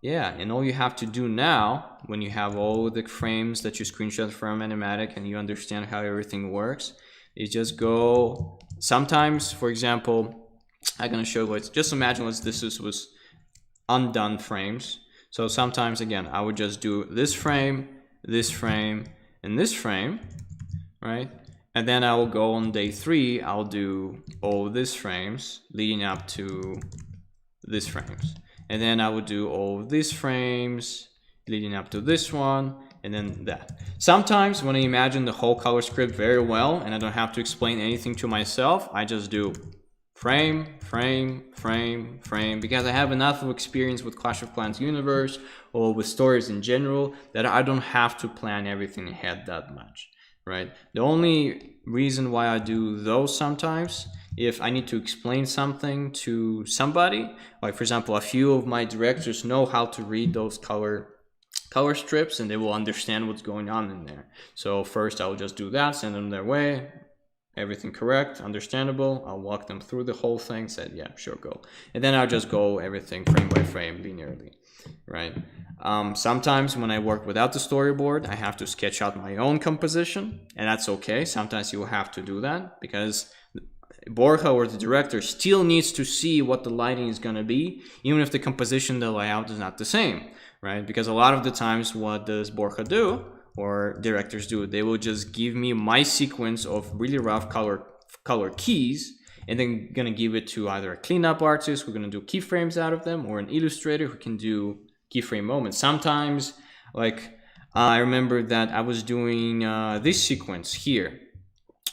[SPEAKER 1] Yeah, and all you have to do now, when you have all the frames that you screenshot from Animatic and you understand how everything works, is just go. Sometimes, for example, I'm gonna show what. Just imagine what this was undone frames. So sometimes, again, I would just do this frame, and this frame, right? And then I will go on day 3, I'll do all these frames leading up to these frames. And then I would do all these frames leading up to this one, and then that. Sometimes when I imagine the whole color script very well and I don't have to explain anything to myself, I just do frame, because I have enough of experience with Clash of Clans universe or with stories in general that I don't have to plan everything ahead that much. Right? The only reason why I do those sometimes, if I need to explain something to somebody, like for example, a few of my directors know how to read those color strips and they will understand what's going on in there. So first I'll just do that, send them their way, everything correct, understandable. I'll walk them through the whole thing, said, yeah, sure, go. And then I'll just go everything frame by frame linearly, right? Sometimes when I work without the storyboard, I have to sketch out my own composition, and that's okay. Sometimes you will have to do that because Borja or the director still needs to see what the lighting is going to be, even if the composition, the layout is not the same, right? Because a lot of the times, what does Borja do, or directors do? They will just give me my sequence of really rough color keys, and then gonna give it to either a cleanup artist who's gonna do keyframes out of them, or an illustrator who can do keyframe moments. Sometimes, like I remember that I was doing this sequence here,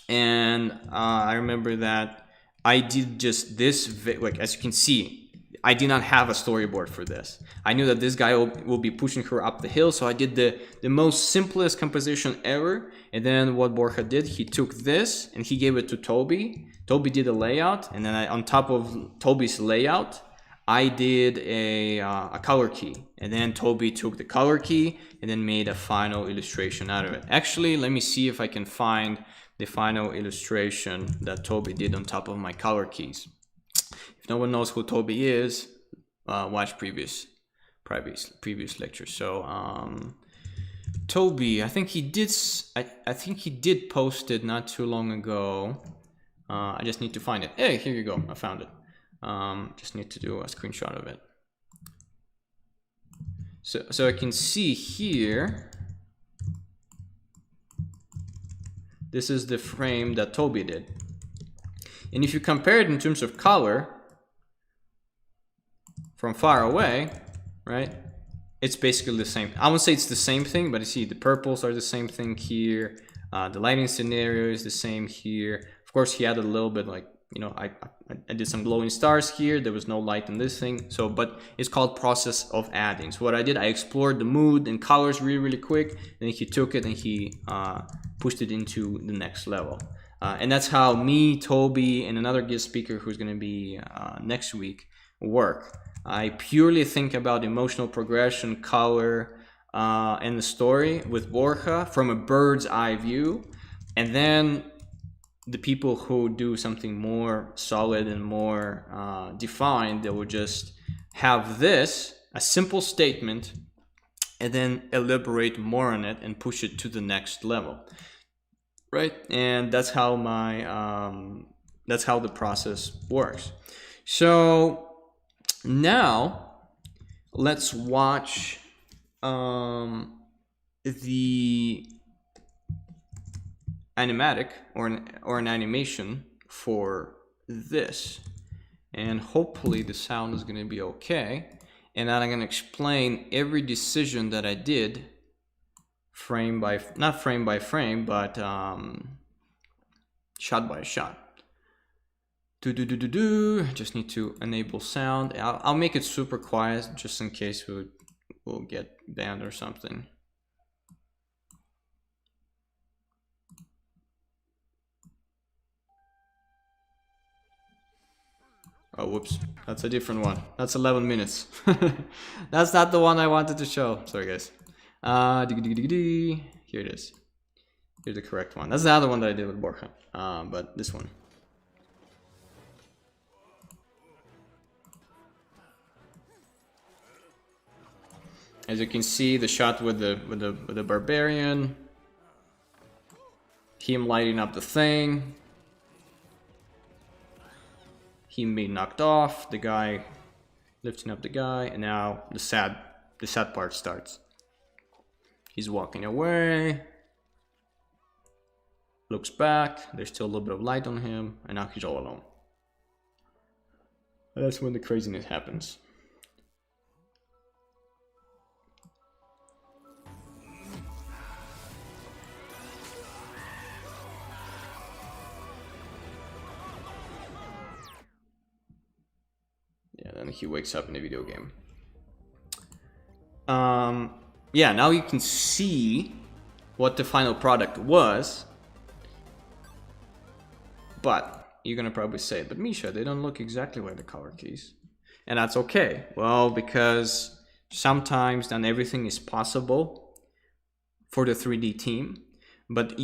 [SPEAKER 1] and I remember that I did just this, like as you can see, I did not have a storyboard for this. I knew that this guy will be pushing her up the hill, so I did the most simplest composition ever. And then what Borja did, he took this and he gave it to Toby. Toby did a layout, and then on top of Toby's layout, I did a color key. And then Toby took the color key and then made a final illustration out of it. Actually, let me see if I can find the final illustration that Toby did on top of my color keys. If no one knows who Toby is, watch previous lectures. So Toby, I think he did post it not too long ago. I just need to find it. Hey, here you go. I found it. Just need to do a screenshot of it. So I can see here, this is the frame that Toby did. And if you compare it in terms of color from far away, right? It's basically the same. I won't say it's the same thing, but you see the purples are the same thing here. The lighting scenario is the same here. Of course, he added a little bit, like, you know, I did some glowing stars here. There was no light in this thing. So, but it's called process of adding. So what I did, I explored the mood and colors really quick. Then he took it and he pushed it into the next level. And that's how me, Toby, and another guest speaker who's going to be next week work. I purely think about emotional progression, color, and the story with Borja from a bird's eye view. And then the people who do something more solid and more defined, they will just have this, a simple statement, and then elaborate more on it and push it to the next level. Right? And that's how that's how the process works. So now let's watch the animatic or an animation for this, and hopefully the sound is going to be okay. And then I'm going to explain every decision that I did frame by, not frame by frame, but shot by shot. Just need to enable sound. I'll make it super quiet just in case we'll get banned or something. Oh, whoops. That's a different one. That's 11 minutes. That's not the one I wanted to show. Sorry, guys. Here it is. Here's the correct one. That's the other one that I did with Borja. But this one. As you can see, the shot with the barbarian, him lighting up the thing, him being knocked off, the guy lifting up the guy, and now the sad part starts. He's walking away, looks back, there's still a little bit of light on him, and now he's all alone. And that's when the craziness happens. Yeah, then he wakes up in a video game. Yeah, now you can see what the final product was. But you're gonna probably say, but Misha, they don't look exactly like the color keys. And that's okay. Well, because sometimes not everything is possible for the 3D team. But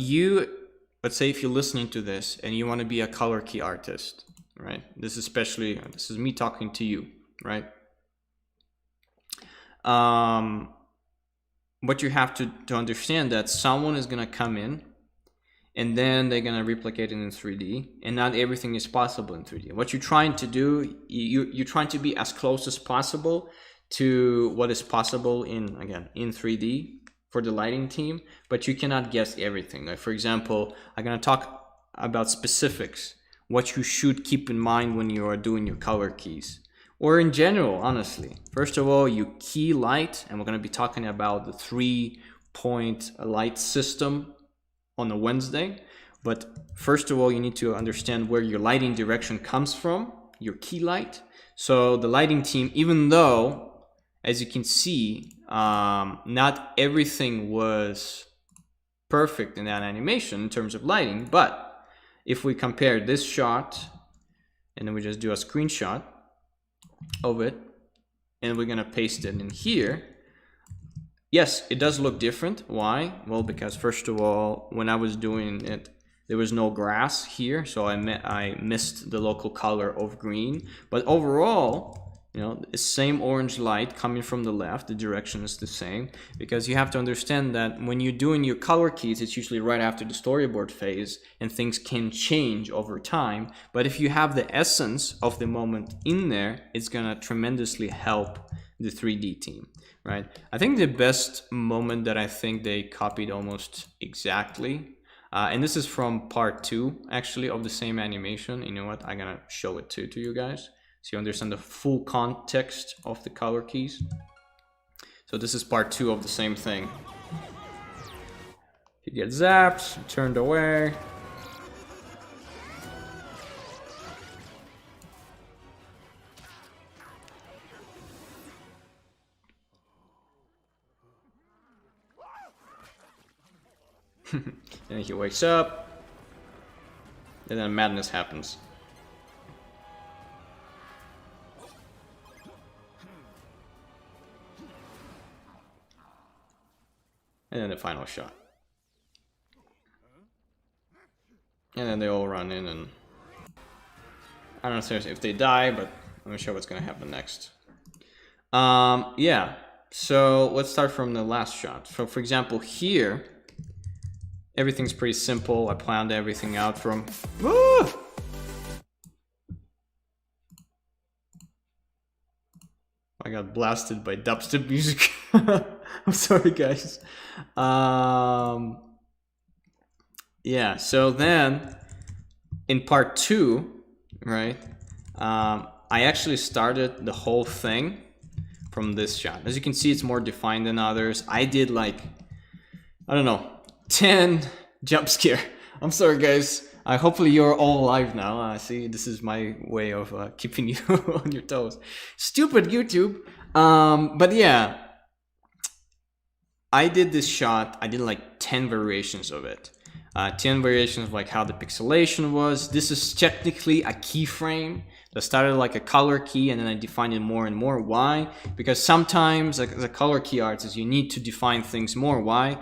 [SPEAKER 1] let's say if you're listening to this and you want to be a color key artist, right? This is me talking to you, right? But you have to understand that someone is going to come in and then they're going to replicate it in 3D, and not everything is possible in 3D. What you're trying to do, you're trying to be as close as possible to what is possible in 3D for the lighting team, but you cannot guess everything. Like, for example, I'm going to talk about specifics, what you should keep in mind when you are doing your color keys. Or in general, honestly. First of all, you key light, and we're going to be talking about the 3-point light system on a Wednesday. But first of all, you need to understand where your lighting direction comes from, your key light. So the lighting team, even though, as you can see, not everything was perfect in that animation in terms of lighting, but if we compare this shot, and then we just do a screenshot of it, and we're gonna paste it in here, yes, it does look different. Why? Well, because first of all, when I was doing it, there was no grass here, so I missed the local color of green. But overall, You know, the same orange light coming from the left, the direction is the same, because you have to understand that when you're doing your color keys, it's usually right after the storyboard phase, and things can change over time. But if you have the essence of the moment in there, it's gonna tremendously help the 3D team, right? I think the best moment that I think they copied almost exactly, and this is from part 2, actually, of the same animation. You know what? I'm gonna show it to you guys, so you understand the full context of the color keys. So this is part 2 of the same thing. You get zapped, turned away. And he wakes up, and then madness happens. And then the final shot. And then they all run in, and I don't know if they die, but I'm not sure what's gonna happen next. Yeah, so let's start from the last shot. So for example, here, everything's pretty simple. I planned everything out from... Ah! I got blasted by dubstep music. I'm sorry, guys. Yeah, so then in part 2, right, I actually started the whole thing from this shot. As you can see, it's more defined than others. I did like, I don't know, 10 jump scare. I'm sorry, guys. Hopefully you're all alive now. See, this is my way of keeping you on your toes. Stupid YouTube. But yeah, I did this shot. I did like 10 variations of it. 10 variations of like how the pixelation was. This is technically a keyframe that started like a color key, and then I defined it more and more. Why? Because sometimes like the color key artist, you need to define things more. Why?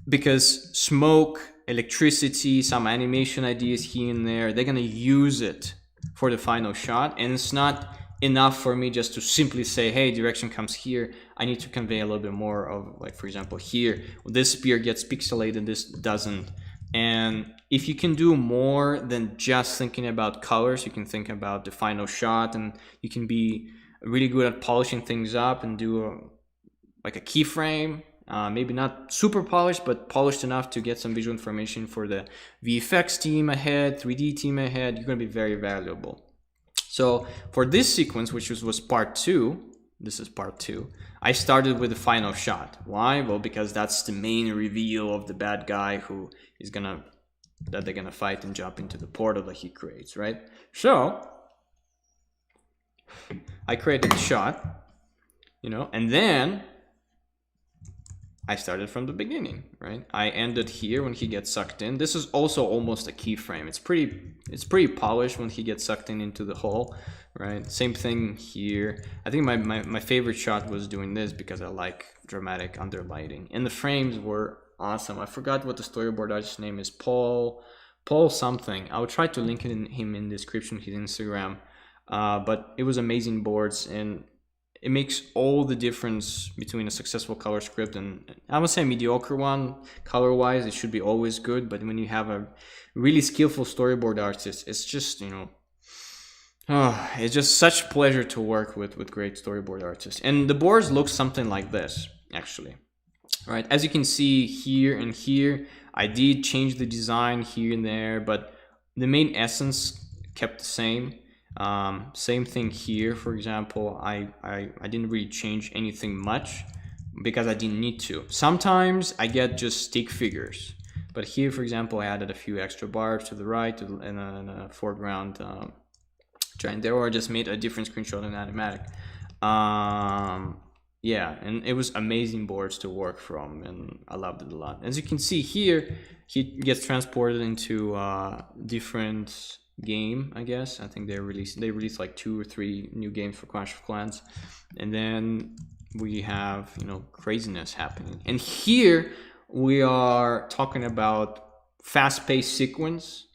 [SPEAKER 1] Because smoke, electricity, some animation ideas here and there, they're gonna use it for the final shot, and it's not enough for me just to simply say, hey, direction comes here. I need to convey a little bit more of, like, for example, here, this spear gets pixelated, this doesn't. And if you can do more than just thinking about colors, you can think about the final shot, and you can be really good at polishing things up and do like a keyframe. Maybe not super polished, but polished enough to get some visual information for the VFX team ahead, 3D team ahead. You're going to be very valuable. So for this sequence, which was part 2, this is part 2, I started with the final shot. Why? Well, because that's the main reveal of the bad guy who is that they're gonna fight and jump into the portal that he creates, right? So I created the shot, you know, and then I started from the beginning, right? I ended here when he gets sucked in. This is also almost a keyframe. It's pretty polished when he gets sucked into the hole, right? Same thing here. I think my favorite shot was doing this because I like dramatic underlighting. And the frames were awesome. I forgot what the storyboard artist's name is. Paul something. I'll try to link him in the description, his Instagram. But it was amazing boards, and it makes all the difference between a successful color script and, I would say, a mediocre one. Color-wise, it should be always good, but when you have a really skillful storyboard artist, it's just, you know, it's just such pleasure to work with great storyboard artists. And the boards look something like this, actually. Right, as you can see here and here, I did change the design here and there, but the main essence kept the same. Same thing here, for example. I didn't really change anything much because I didn't need to. Sometimes I get just stick figures, but here, for example, I added a few extra bars to the right and a foreground giant there, or I just made a different screenshot in Animatic. Yeah, and it was amazing boards to work from, and I loved it a lot. As you can see here, he gets transported into different game, I guess. I think they released like 2 or 3 new games for Clash of Clans, and then we have, you know, craziness happening. And here we are talking about fast-paced sequence,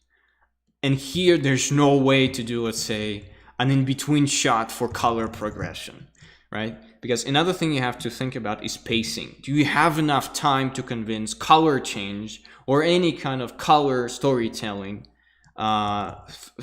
[SPEAKER 1] and here there's no way to do, let's say, an in-between shot for color progression, right? Because another thing you have to think about is pacing. Do you have enough time to convince color change or any kind of color storytelling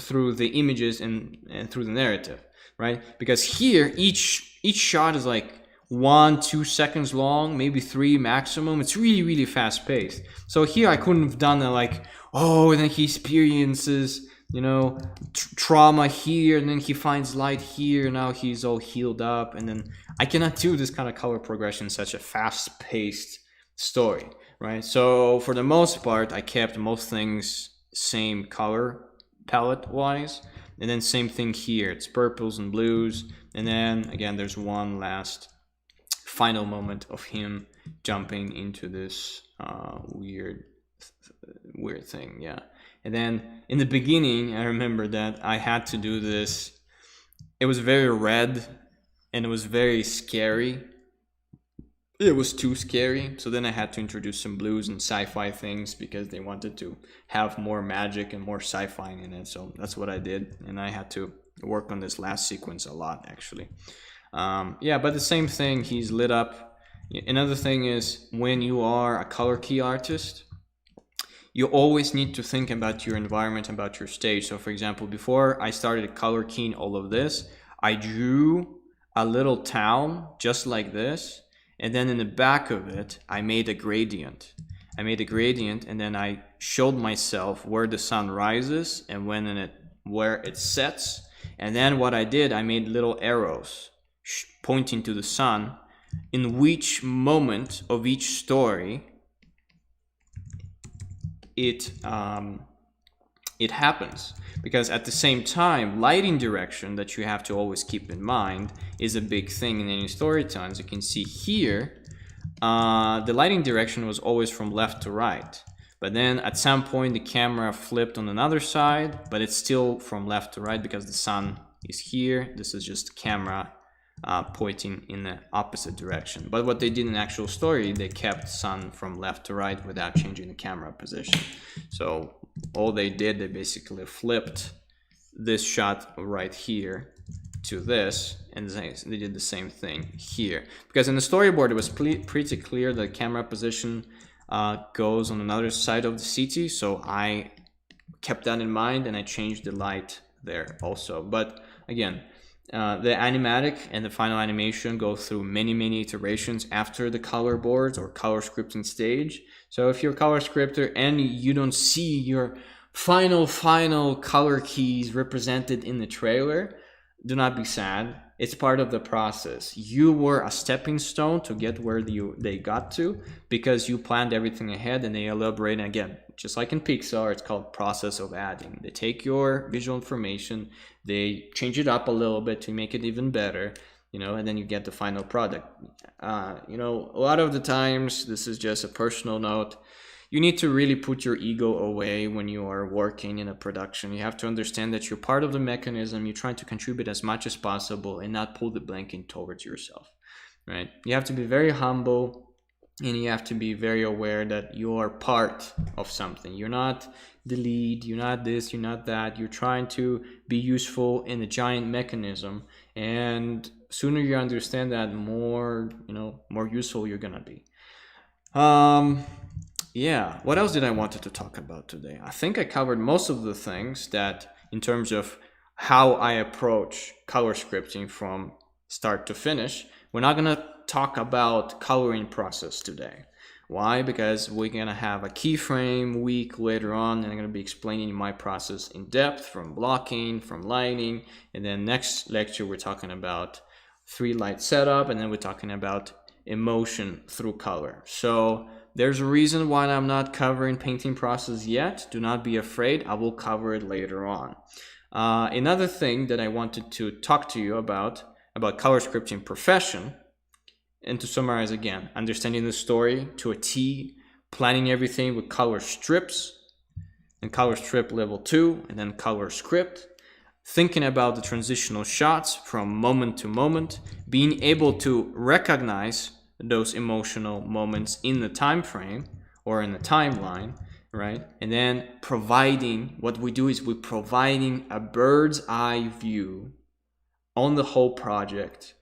[SPEAKER 1] through the images and through the narrative, right? Because here, each shot is like 1-2 seconds long, maybe 3 maximum. It's really, really fast paced. So here I couldn't have done like, oh, and then he experiences, you know, trauma here, and then he finds light here, now he's all healed up, and then I cannot do this kind of color progression in such a fast paced story, right? So for the most part, I kept most things same color palette wise, and then same thing here, it's purples and blues, and then again there's one last final moment of him jumping into this weird thing, yeah. And then in the beginning, I remember that I had to do this. It was very red and it was very scary. It was too scary. So then I had to introduce some blues and sci-fi things because they wanted to have more magic and more sci-fi in it. So that's what I did. And I had to work on this last sequence a lot, actually. Yeah, but the same thing, he's lit up. Another thing is when you are a color key artist, you always need to think about your environment, about your stage. So for example, before I started color keying all of this, I drew a little town just like this. And then in the back of it, I made a gradient. And then I showed myself where the sun rises and where it sets. And then what I did, I made little arrows pointing to the sun in which moment of each story it happens. Because at the same time, lighting direction that you have to always keep in mind is a big thing in any storytelling. As you can see here, the lighting direction was always from left to right. But then at some point the camera flipped on another side, but it's still from left to right because the sun is here. This is just the camera pointing in the opposite direction. But what they did in the actual story, they kept sun from left to right without changing the camera position. So all they did, they basically flipped this shot right here to this, and they did the same thing here. Because in the storyboard, it was pretty clear the camera position goes on another side of the city, so I kept that in mind and I changed the light there also. But again, the animatic and the final animation go through many iterations after the color boards or color scripting stage. So if you're a color scripter and you don't see your final color keys represented in the trailer, do not be sad. It's part of the process. You were a stepping stone to get where they got to because you planned everything ahead, and they elaborate. Again, just like in Pixar, it's called process of adding. They take your visual information, they change it up a little bit to make it even better, you know, and then you get the final product. You know, a lot of the times, this is just a personal note, you need to really put your ego away when you are working in a production. You have to understand that you're part of the mechanism. You're trying to contribute as much as possible and not pull the blanket towards yourself, right? You have to be very humble, and you have to be very aware that you are part of something. You're not the lead, you're not this, you're not that. You're trying to be useful in a giant mechanism, and sooner you understand that, more useful you're gonna be. Yeah, what else did I wanted to talk about today? I think I covered most of the things that, in terms of how I approach color scripting from start to finish. We're not gonna talk about coloring process today. Why? Because we're gonna have a keyframe week later on, and I'm gonna be explaining my process in depth, from blocking, from lighting, and then next lecture we're talking about 3 light setup, and then we're talking about emotion through color. So there's a reason why I'm not covering painting process yet. Do not be afraid. I will cover it later on. Another thing that I wanted to talk to you about color scripting profession, and to summarize again, understanding the story to a T, planning everything with color strips, and color strip level 2, and then color script, thinking about the transitional shots from moment to moment, being able to recognize those emotional moments in the time frame or in the timeline, right? And then providing, what we do is we're providing a bird's eye view on the whole project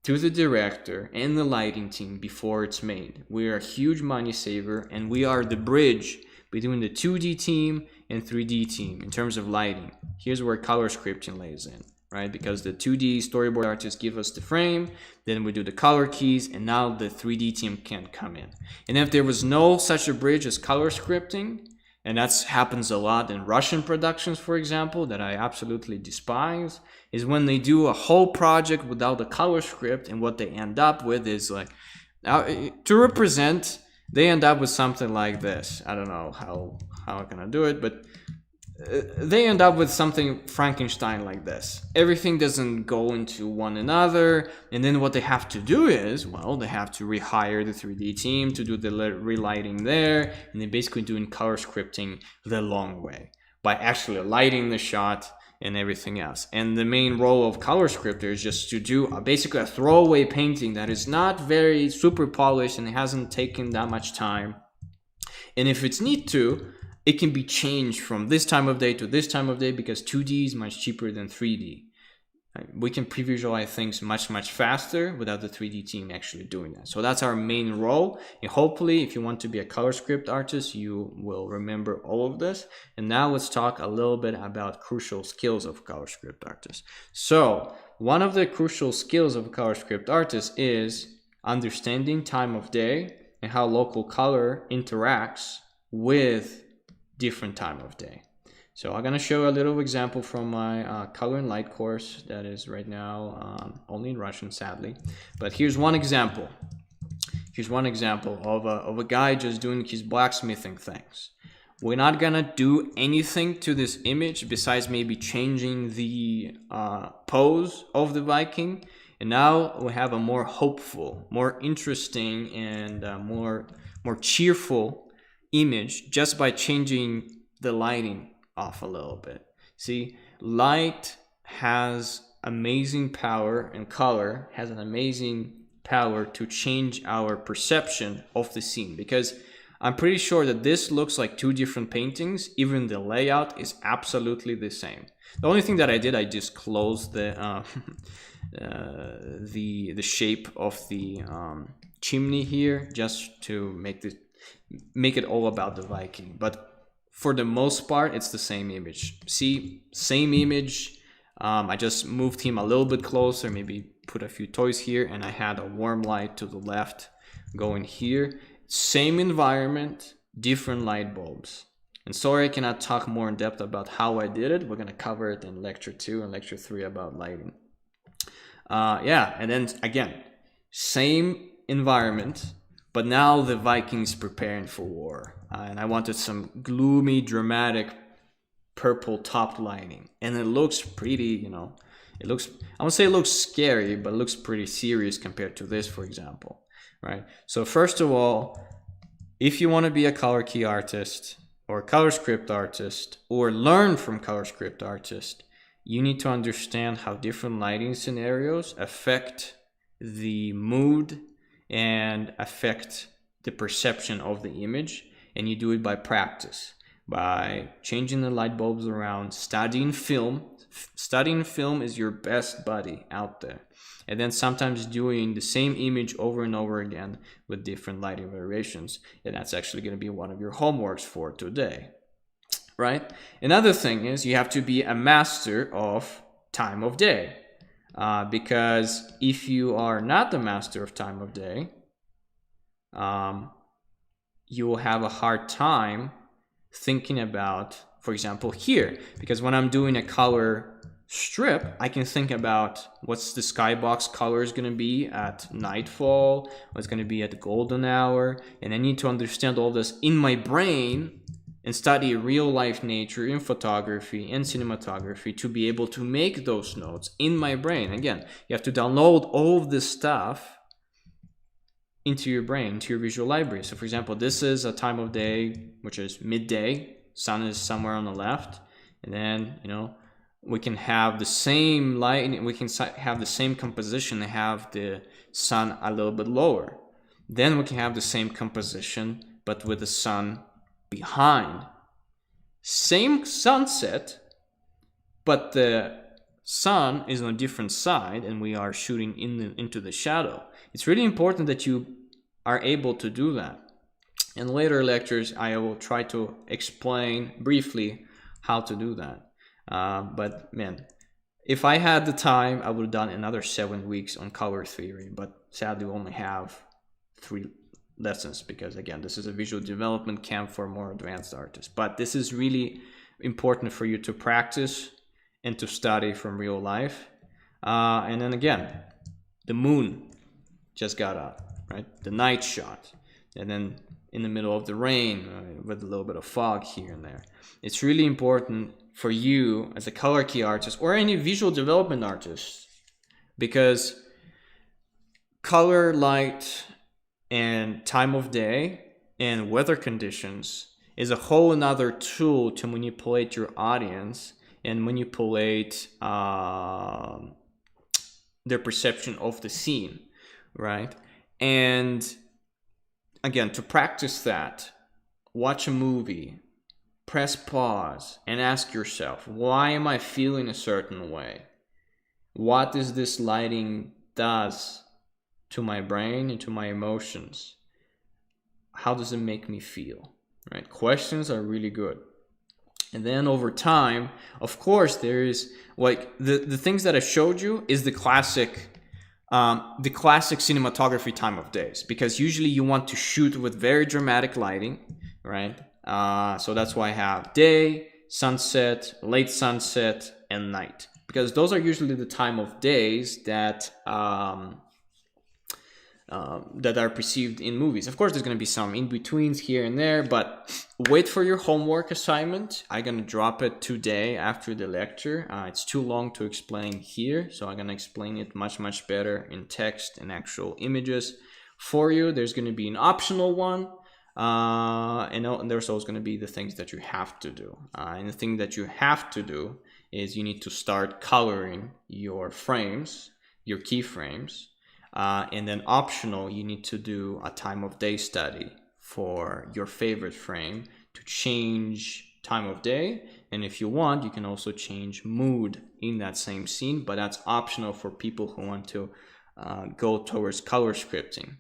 [SPEAKER 1] to the director and the lighting team before it's made. We are a huge money saver, and we are the bridge between the 2D team and 3D team in terms of lighting. Here's where color scripting lays in, right? Because the 2D storyboard artists give us the frame, then we do the color keys, and now the 3D team can come in. And if there was no such a bridge as color scripting, and that happens a lot in Russian productions, for example, that I absolutely despise, is when they do a whole project without a color script, and what they end up with is like, to represent, they end up with something like this. I don't know how can I do it, but they end up with something Frankenstein like this. Everything doesn't go into one another, and then what they have to do is, well, they have to rehire the 3D team to do the relighting there, and they're basically doing color scripting the long way by actually lighting the shot and everything else. And the main role of color scripter is just to do basically a throwaway painting that is not very super polished and it hasn't taken that much time. And if it's need to, it can be changed from this time of day to this time of day, because 2D is much cheaper than 3D. We can pre-visualize things much faster without the 3D team actually doing that. So that's our main role. And hopefully, if you want to be a color script artist, you will remember all of this. And now let's talk a little bit about crucial skills of color script artists. So one of the crucial skills of a color script artist is understanding time of day and how local color interacts with different time of day. So I'm going to show a little example from my color and light course that is right now only in Russian, sadly. But here's one example. Here's one example of a guy just doing his blacksmithing things. We're not going to do anything to this image besides maybe changing the pose of the Viking. And now we have a more hopeful, more interesting, and more cheerful image just by changing the lighting off a little bit. See, light has amazing power, and color has an amazing power to change our perception of the scene, because I'm pretty sure that this looks like two different paintings. Even the layout is absolutely the same. The only thing that I did, I just closed the shape of the chimney here just to make it all about the Viking. But for the most part, it's the same image. See, same image. I just moved him a little bit closer, maybe put a few toys here, and I had a warm light to the left going here. Same environment, different light bulbs. And sorry I cannot talk more in depth about how I did it. We're going to cover it in lecture 2 and lecture 3 about lighting. Yeah, and then again, same environment, but now the Vikings preparing for war. And I wanted some gloomy, dramatic purple top lighting. And it looks pretty, it looks, I won't say it looks scary, but it looks pretty serious compared to this, for example, right? So first of all, if you want to be a color key artist or a color script artist or learn from color script artists, you need to understand how different lighting scenarios affect the mood and affect the perception of the image. And you do it by practice, by changing the light bulbs around, studying film. Studying film is your best buddy out there. And then sometimes doing the same image over and over again with different lighting variations. And that's actually going to be one of your homeworks for today, right? Another thing is you have to be a master of time of day. Because if you are not the master of time of day, you will have a hard time thinking about, for example, here. Because when I'm doing a color strip, I can think about what's the skybox color is going to be at nightfall, what's going to be at the golden hour, and I need to understand all this in my brain and study real life nature in photography and cinematography to be able to make those notes in my brain. Again, you have to download all of this stuff into your brain, into your visual library. So for example, this is a time of day, which is midday. Sun is somewhere on the left. And then, we can have the same light, we can have the same composition and have the sun a little bit lower. Then we can have the same composition, but with the sun behind. Same sunset, but the sun is on a different side and we are shooting into the shadow. It's really important that you are able to do that. In later lectures, I will try to explain briefly how to do that. But man, if I had the time, I would have done another 7 weeks on color theory, but sadly we only have 3 lessons because, again, this is a visual development camp for more advanced artists. But this is really important for you to practice and to study from real life. And then again, the moon just got up, right? The night shot. And then in the middle of the rain with a little bit of fog here and there. It's really important for you as a color key artist or any visual development artist, because color, light, and time of day and weather conditions is a whole another tool to manipulate your audience and manipulate their perception of the scene, right? And again, to practice that, watch a movie, press pause, and ask yourself, why am I feeling a certain way? What is this lighting does to my brain and to my emotions? How does it make me feel? Right? Questions are really good. And then over time, of course, there is like the things that I showed you is the classic cinematography time of days, because usually you want to shoot with very dramatic lighting, right? So that's why I have day, sunset, late sunset, and night, because those are usually the time of days that that are perceived in movies. Of course, there's going to be some in-betweens here and there, but wait for your homework assignment. I'm going to drop it today after the lecture. It's too long to explain here, so I'm going to explain it much, much better in text and actual images for you. There's going to be an optional one, and there's also going to be the things that you have to do. And the thing that you have to do is you need to start coloring your frames, your keyframes. And then optional, you need to do a time of day study for your favorite frame to change time of day. And if you want, you can also change mood in that same scene, but that's optional for people who want to go towards color scripting.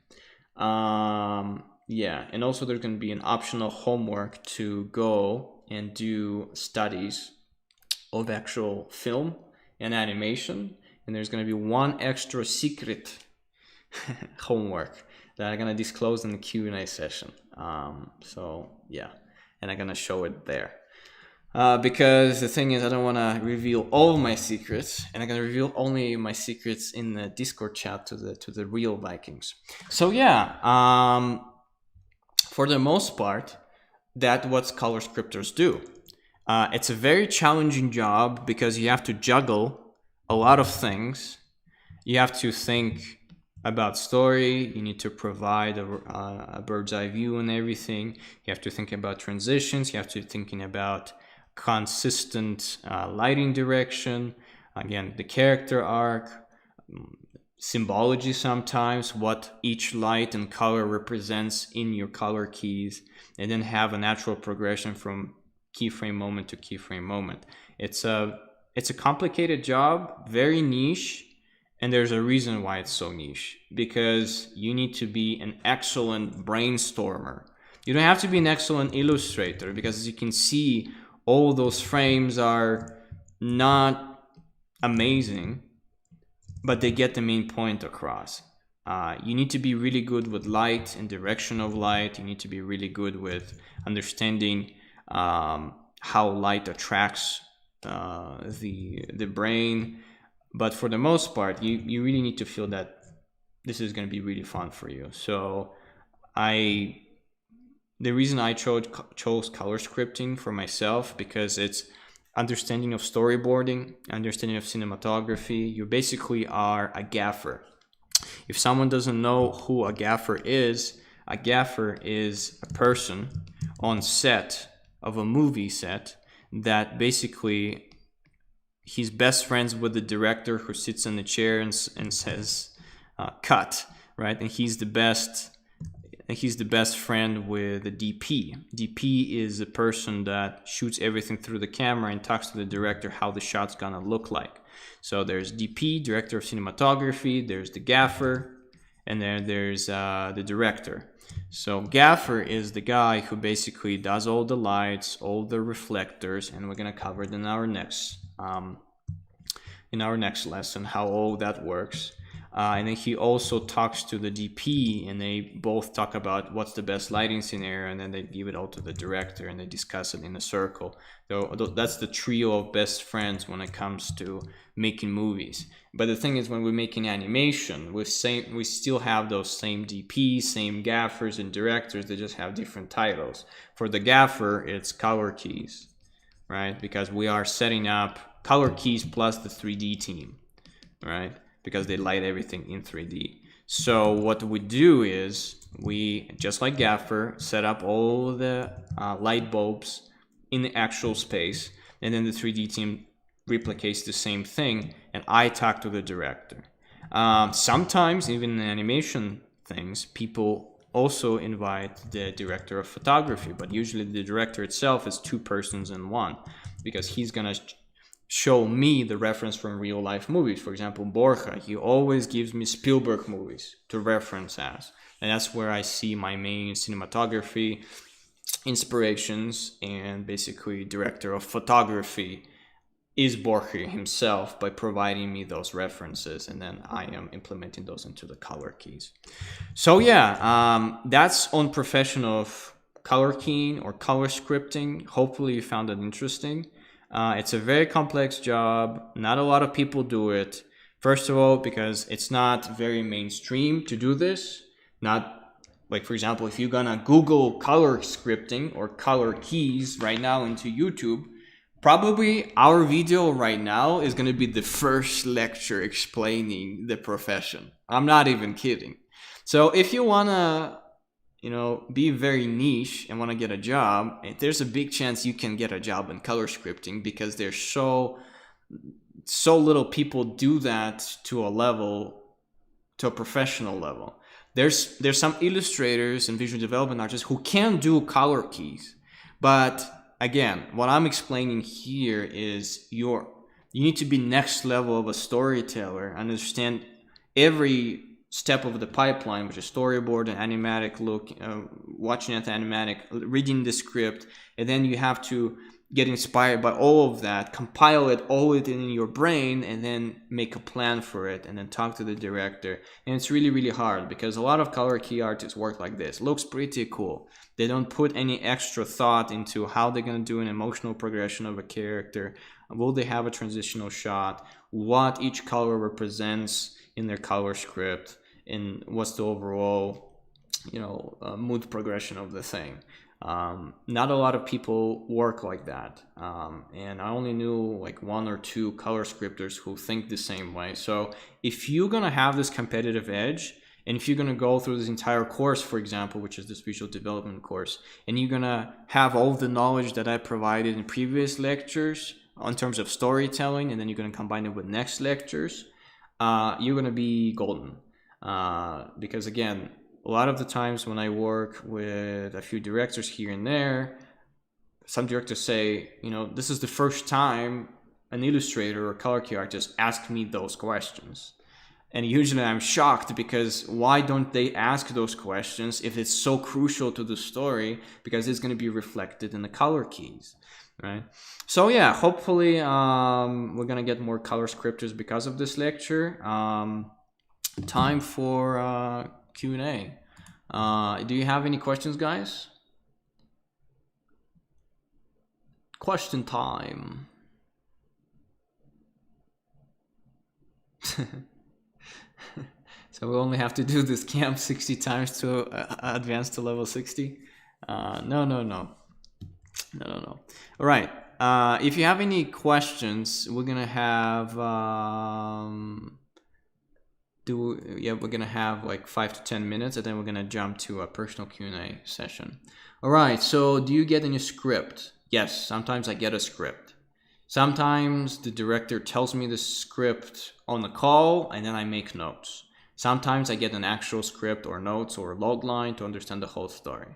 [SPEAKER 1] Yeah, and also there's going to be an optional homework to go and do studies of actual film and animation. And there's going to be one extra secret homework that I'm gonna disclose in the Q&A session. So yeah, and I'm gonna show it there. Because the thing is, I don't want to reveal all of my secrets, and I'm gonna reveal only my secrets in the Discord chat to the real Vikings. So yeah, for the most part, that's what color scripters do. It's a very challenging job because you have to juggle a lot of things. You have to think about story, you need to provide a bird's eye view and everything. You have to think about transitions, you have to thinking about consistent lighting direction, again, the character arc, symbology sometimes, what each light and color represents in your color keys, and then have a natural progression from keyframe moment to keyframe moment. It's a complicated job, very niche. And there's a reason why it's so niche, because you need to be an excellent brainstormer. You don't have to be an excellent illustrator, because as you can see, all those frames are not amazing, but they get the main point across. You need to be really good with light and direction of light. You need to be really good with understanding how light attracts the brain. But for the most part, you really need to feel that this is going to be really fun for you. So the reason I chose color scripting for myself, because it's understanding of storyboarding, understanding of cinematography. You basically are a gaffer. If someone doesn't know who a gaffer is a person on set of a movie set that basically he's best friends with the director who sits in the chair and says, cut, right? And he's the best and he's the best friend with the DP. DP is the person that shoots everything through the camera and talks to the director how the shot's gonna look like. So there's DP, director of cinematography, there's the gaffer, and then there's the director. So gaffer is the guy who basically does all the lights, all the reflectors, and we're gonna cover it in our next lesson how all that works. And then he also talks to the DP, and they both talk about what's the best lighting scenario, and then they give it all to the director and they discuss it in a circle. So that's the trio of best friends when it comes to making movies. But the thing is, when we're making animation, we still have those same DPs, same gaffers and directors. They just have different titles. For the gaffer, it's color keys, right? Because we are setting up color keys plus the 3D team, right? Because they light everything in 3D. So what we do is we, just like gaffer, set up all the light bulbs in the actual space, and then the 3D team replicates the same thing, and I talk to the director. Sometimes, even in animation things, people also invite the director of photography, but usually the director itself is two persons in one, because he's gonna show me the reference from real life movies. For example, Borja, he always gives me Spielberg movies to reference as, and that's where I see my main cinematography inspirations, and basically director of photography is Borja himself by providing me those references, and then I am implementing those into the color keys. So yeah, that's on profession of color keying or color scripting. Hopefully you found it interesting. It's a very complex job. Not a lot of people do it. First of all, because it's not very mainstream to do this. Not like, for example, if you're gonna Google color scripting or color keys right now into YouTube, probably our video right now is gonna be the first lecture explaining the profession. I'm not even kidding. So if you wanna, be very niche and want to get a job, there's a big chance you can get a job in color scripting, because there's so little people do that to a professional level. There's some illustrators and visual development artists who can do color keys, but again, what I'm explaining here is you need to be next level of a storyteller, understand every step of the pipeline, which is storyboard and animatic watching at the animatic, reading the script, and then you have to get inspired by all of that, compile it all within your brain, and then make a plan for it, and then talk to the director. And it's really, really hard, because a lot of color key artists work like this. Looks pretty cool. They don't put any extra thought into how they're going to do an emotional progression of a character. Will they have a transitional shot? What each color represents in their color script? And what's the overall, mood progression of the thing. Not a lot of people work like that. And I only knew like one or two color scripters who think the same way. So if you're going to have this competitive edge, and if you're going to go through this entire course, for example, which is this visual development course, and you're going to have all the knowledge that I provided in previous lectures in terms of storytelling, and then you're going to combine it with next lectures, you're going to be golden. Because again, a lot of the times when I work with a few directors here and there, some directors say, this is the first time an illustrator or color key artist asked me those questions. And usually I'm shocked, because why don't they ask those questions if it's so crucial to the story? Because it's going to be reflected in the color keys, right? So yeah, hopefully we're going to get more color scripters because of this lecture. Time for Q&A. Do you have any questions, guys? Question time. So we only have to do this camp 60 times to advance to level 60? No. All right. If you have any questions, we're gonna have we're gonna have like 5 to 10 minutes, and then we're gonna jump to a personal Q&A session. All right. So do you get any script? Yes. Sometimes I get a script. Sometimes the director tells me the script on the call, and then I make notes. Sometimes I get an actual script or notes or log line to understand the whole story.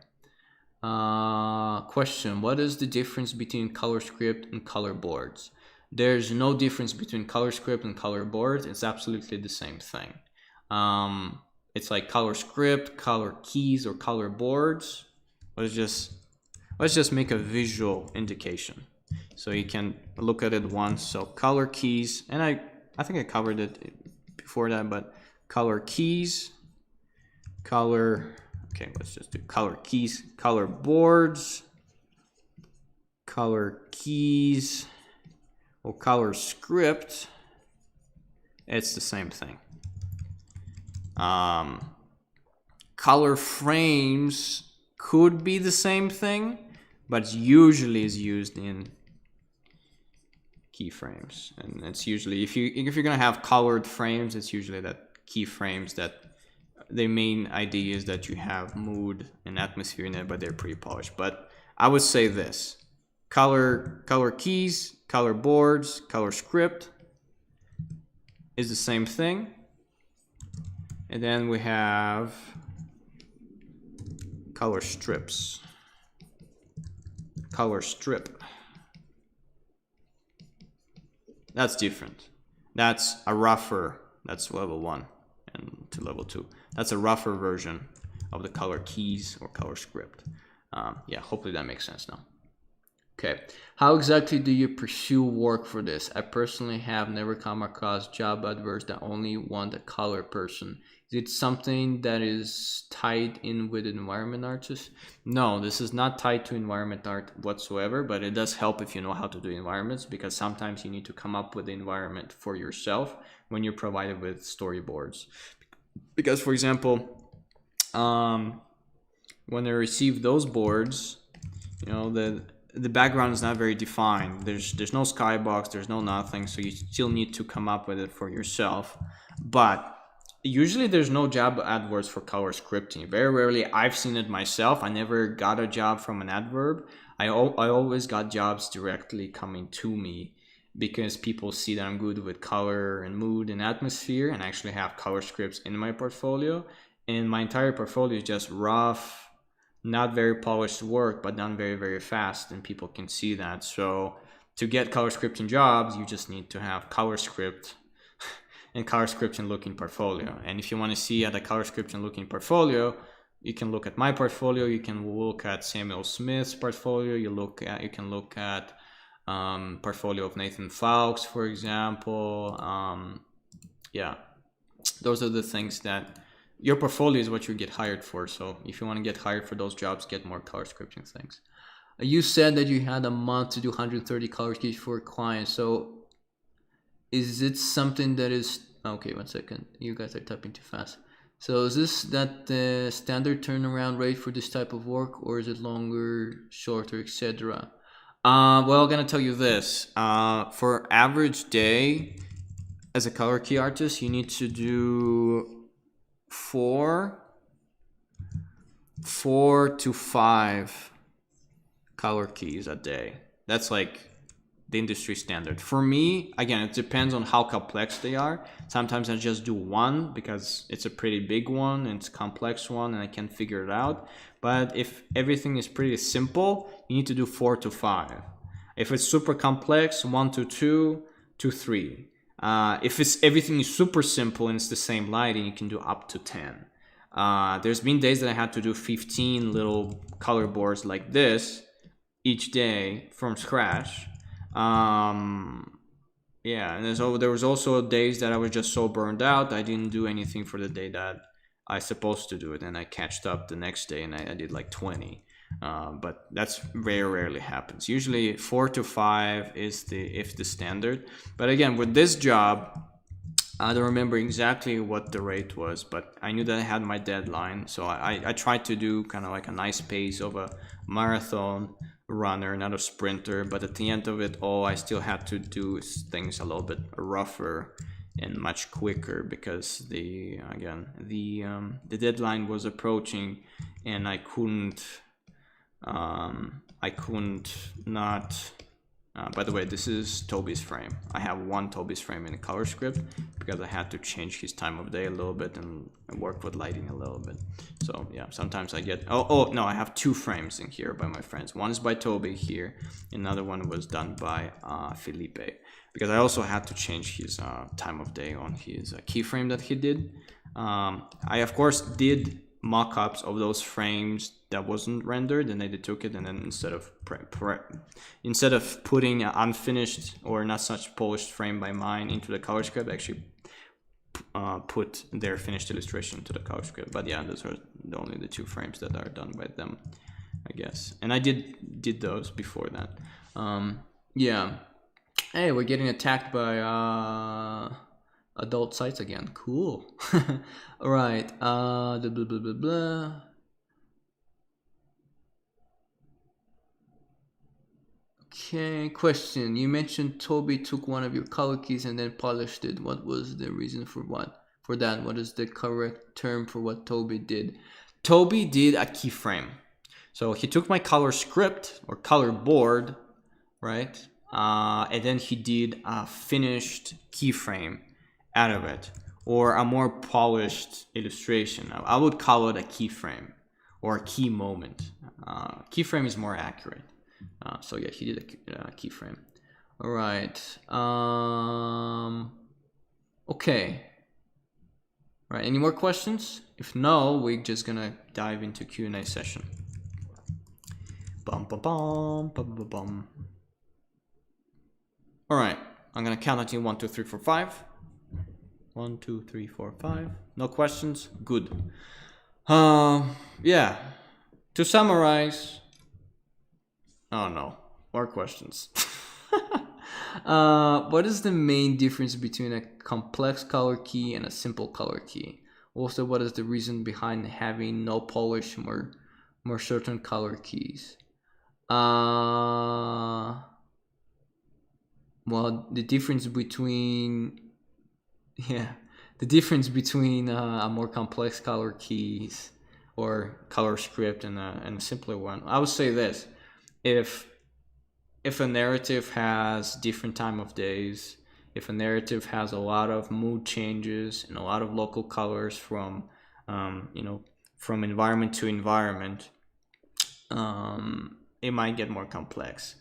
[SPEAKER 1] Question, what is the difference between Colorscript and Colorboards? There's no difference between Colorscript and Colorboards. It's absolutely the same thing. It's like Colorscript, color keys, or colorboards. Let's just make a visual indication so you can look at it once. So color keys, and I think I covered it before that, but color keys, okay, let's just do color keys, color boards, color keys, or color script. It's the same thing. Color frames could be the same thing, but usually is used in keyframes, and it's usually if you're gonna have colored frames, it's usually that keyframes that the main idea is that you have mood and atmosphere in it, but they're pre-polished. But I would say this: color keys, color boards, color script is the same thing. And then we have color strips, color strip. That's different. That's a rougher, that's level 1 and to level 2. That's a rougher version of the color keys or color script. Yeah, hopefully that makes sense now. Okay, how exactly do you pursue work for this? I personally have never come across job adverts that only want a color person. Is it something that is tied in with environment artists? No, this is not tied to environment art whatsoever, but it does help if you know how to do environments, because sometimes you need to come up with the environment for yourself when you're provided with storyboards. Because, for example, when I receive those boards, you know, the background is not very defined. There's no skybox, there's no nothing, so you still need to come up with it for yourself. But usually there's no job adverts for color scripting. Very rarely I've seen it myself. I never got a job from an adverb. I always got jobs directly coming to me because people see that I'm good with color and mood and atmosphere, and I actually have color scripts in my portfolio. And my entire portfolio is just rough, not very polished work, but done very, very fast, and people can see that. So to get color scripting jobs, you just need to have color script and color scripting looking portfolio. And if you want to see at a color scripting looking portfolio, you can look at my portfolio, you can look at Samuel Smith's portfolio, you can look at portfolio of Nathan Fawkes, for example. Yeah, those are the things that your portfolio is what you get hired for. So if you want to get hired for those jobs, get more color scripting things. You said that you had a month to do 130 color keys for a client. So is it something that is okay? 1 second, you guys are typing too fast. So is this that the standard turnaround rate for this type of work, or is it longer, shorter, etc.? Well, I'm gonna tell you this. For average day as a color key artist, you need to do 4 to 5 color keys a day. That's like the industry standard. For me, again, it depends on how complex they are. Sometimes I just do 1 because it's a pretty big one and it's a complex one and I can figure it out. But if everything is pretty simple, you need to do 4 to 5. If it's super complex, 1 to 2 to 3. If everything is super simple and it's the same lighting, you can do up to 10. There's been days that I had to do 15 little color boards like this each day from scratch. Yeah, and there was also days that I was just so burned out I didn't do anything for the day that I supposed to do it, and I catched up the next day and I did like 20. But that's very rarely happens. Usually 4 to 5 is the standard. But again, with this job, I don't remember exactly what the rate was, but I knew that I had my deadline, so I tried to do kind of like a nice pace of a marathon runner, not a sprinter. But at the end of it all, I still had to do things a little bit rougher and much quicker because the deadline was approaching, and I couldn't not By the way, this is Toby's frame. I have one Toby's frame in the Colorscript because I had to change his time of day a little bit and work with lighting a little bit. So yeah, sometimes I get, oh no, I have two frames in here by my friends. One is by Toby here, another one was done by Felipe, because I also had to change his time of day on his keyframe that he did. I of course did mock-ups of those frames that wasn't rendered, and I took it, and then instead of putting an unfinished or not such polished frame by mine into the Colorscript, I actually put their finished illustration to the Colorscript. But yeah, those are only the two frames that are done by them, I guess. And I did those before that. Yeah. Hey, we're getting attacked by adult sites again. Cool. All right. Blah, blah, blah, blah, blah. Okay, question. You mentioned Toby took one of your color keys and then polished it. What was the reason for that? What is the correct term for what Toby did? Toby did a keyframe. So he took my color script or color board, right? And then he did a finished keyframe out of it, or a more polished illustration. I would call it a keyframe or a key moment. Keyframe is more accurate. So yeah, he did a keyframe. All right. Okay. All right. Any more questions? If no, we're just gonna dive into Q&A session. Bum bum bum bum bum bum. All right. I'm gonna count until 1, 2, 3, 4, 5. 1, 2, 3, 4, 5. No questions? Good. Yeah. To summarize. Oh no, more questions. What is the main difference between a complex color key and a simple color key? Also, what is the reason behind having no polish more certain color keys? Well, the difference between a more complex color keys or color script and a simpler one. I would say this: if a narrative has different time of days, if a narrative has a lot of mood changes and a lot of local colors from from environment to environment, it might get more complex.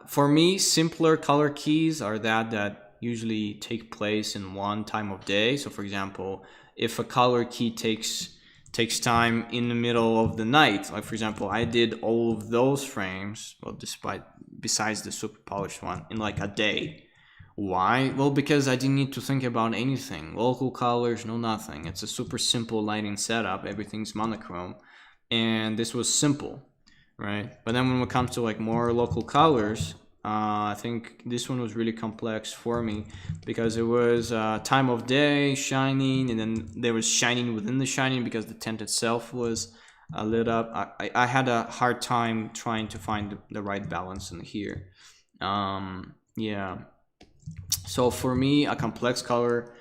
[SPEAKER 1] For me, simpler color keys are that usually take place in one time of day. So for example, if a color key takes time in the middle of the night, like for example, I did all of those frames, well, besides the super polished one, in like a day. Why? Well, because I didn't need to think about anything. Local colors, no nothing. It's a super simple lighting setup. Everything's monochrome. And this was simple, right? But then when it comes to like more local colors, I think this one was really complex for me because it was time of day, shining, and then there was shining within the shining because the tent itself was lit up. I had a hard time trying to find the right balance in here. Yeah. So for me, a complex color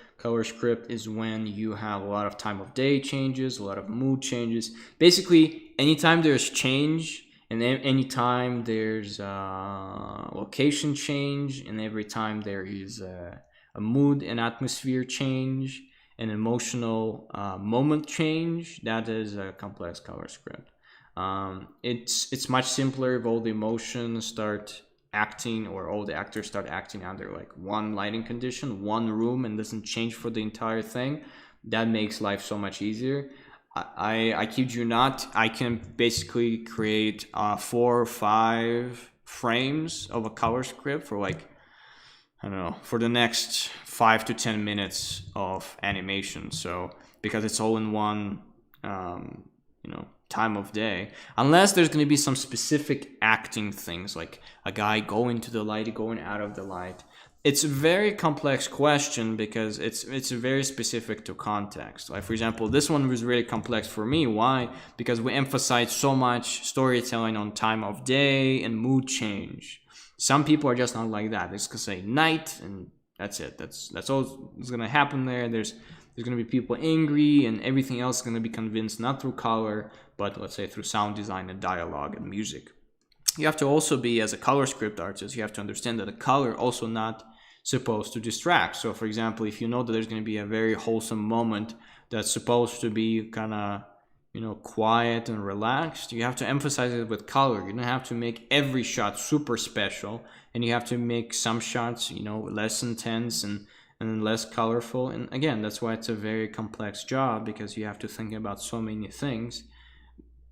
[SPEAKER 1] script is when you have a lot of time of day changes, a lot of mood changes. Basically, anytime there's change, and anytime there's a location change, and every time there is a mood and atmosphere change, an emotional moment change, that is a complex color script. It's much simpler if all the emotions start acting, or all the actors start acting under like one lighting condition, one room, and doesn't change for the entire thing. That makes life so much easier. I kid you not, I can basically create 4 or 5 frames of a color script for like, I don't know, for the next 5 to 10 minutes of animation. So because it's all in one time of day, unless there's going to be some specific acting things like a guy going to the light, going out of the light. It's a very complex question because it's very specific to context. Like for example, this one was really complex for me. Why? Because we emphasize so much storytelling on time of day and mood change. Some people are just not like that. They're just gonna say night and that's it. That's all that's gonna happen there. There's gonna be people angry and everything else is gonna be convinced not through color, but let's say through sound design and dialogue and music. you have to also be, as a color script artist, you have to understand that a color also not supposed to distract. So for example, if you know that there's going to be a very wholesome moment that's supposed to be kind of, you know, quiet and relaxed, you have to emphasize it with color. You don't have to make every shot super special, and you have to make some shots, you know, less intense and less colorful. And again, that's why it's a very complex job, because you have to think about so many things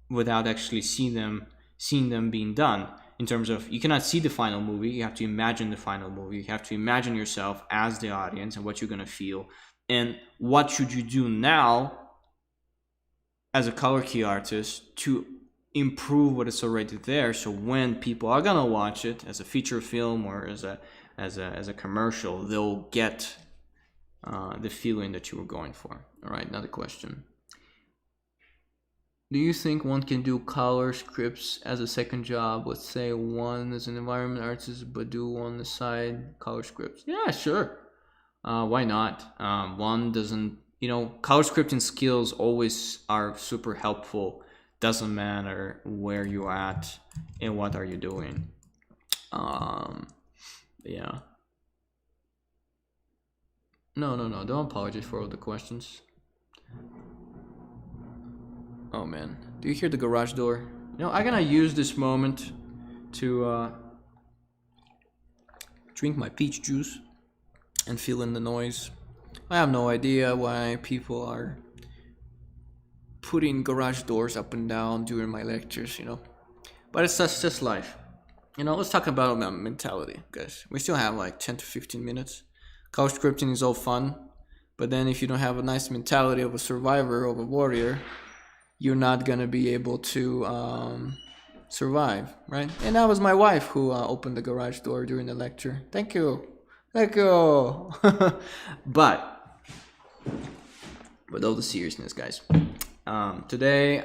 [SPEAKER 1] without actually seeing them being done. In terms of, you cannot see the final movie, you have to imagine the final movie. You have to imagine yourself as the audience and what you're going to feel, and what should you do now as a color key artist to improve what is already there, so when people are gonna watch it as a feature film or as a commercial, they'll get the feeling that you were going for. All right, another question. Do you think one can do color scripts as a second job? Let's say one is an environment artist, but do on the side color scripts. Yeah, sure. Why not? One doesn't, you know, color scripting skills always are super helpful. Doesn't matter where you're at and what are you doing. Yeah. No, don't apologize for all the questions. Oh man, do you hear the garage door? You know, I'm gonna use this moment to drink my peach juice and feel in the noise. I have no idea why people are putting garage doors up and down during my lectures, you know. But it's just life. You know, let's talk about mentality, guys. We still have like 10 to 15 minutes. Color scripting is all fun, but then if you don't have a nice mentality of a survivor, of a warrior, you're not gonna be able to survive, right? And that was my wife who opened the garage door during the lecture. Thank you. But with all the seriousness, guys, today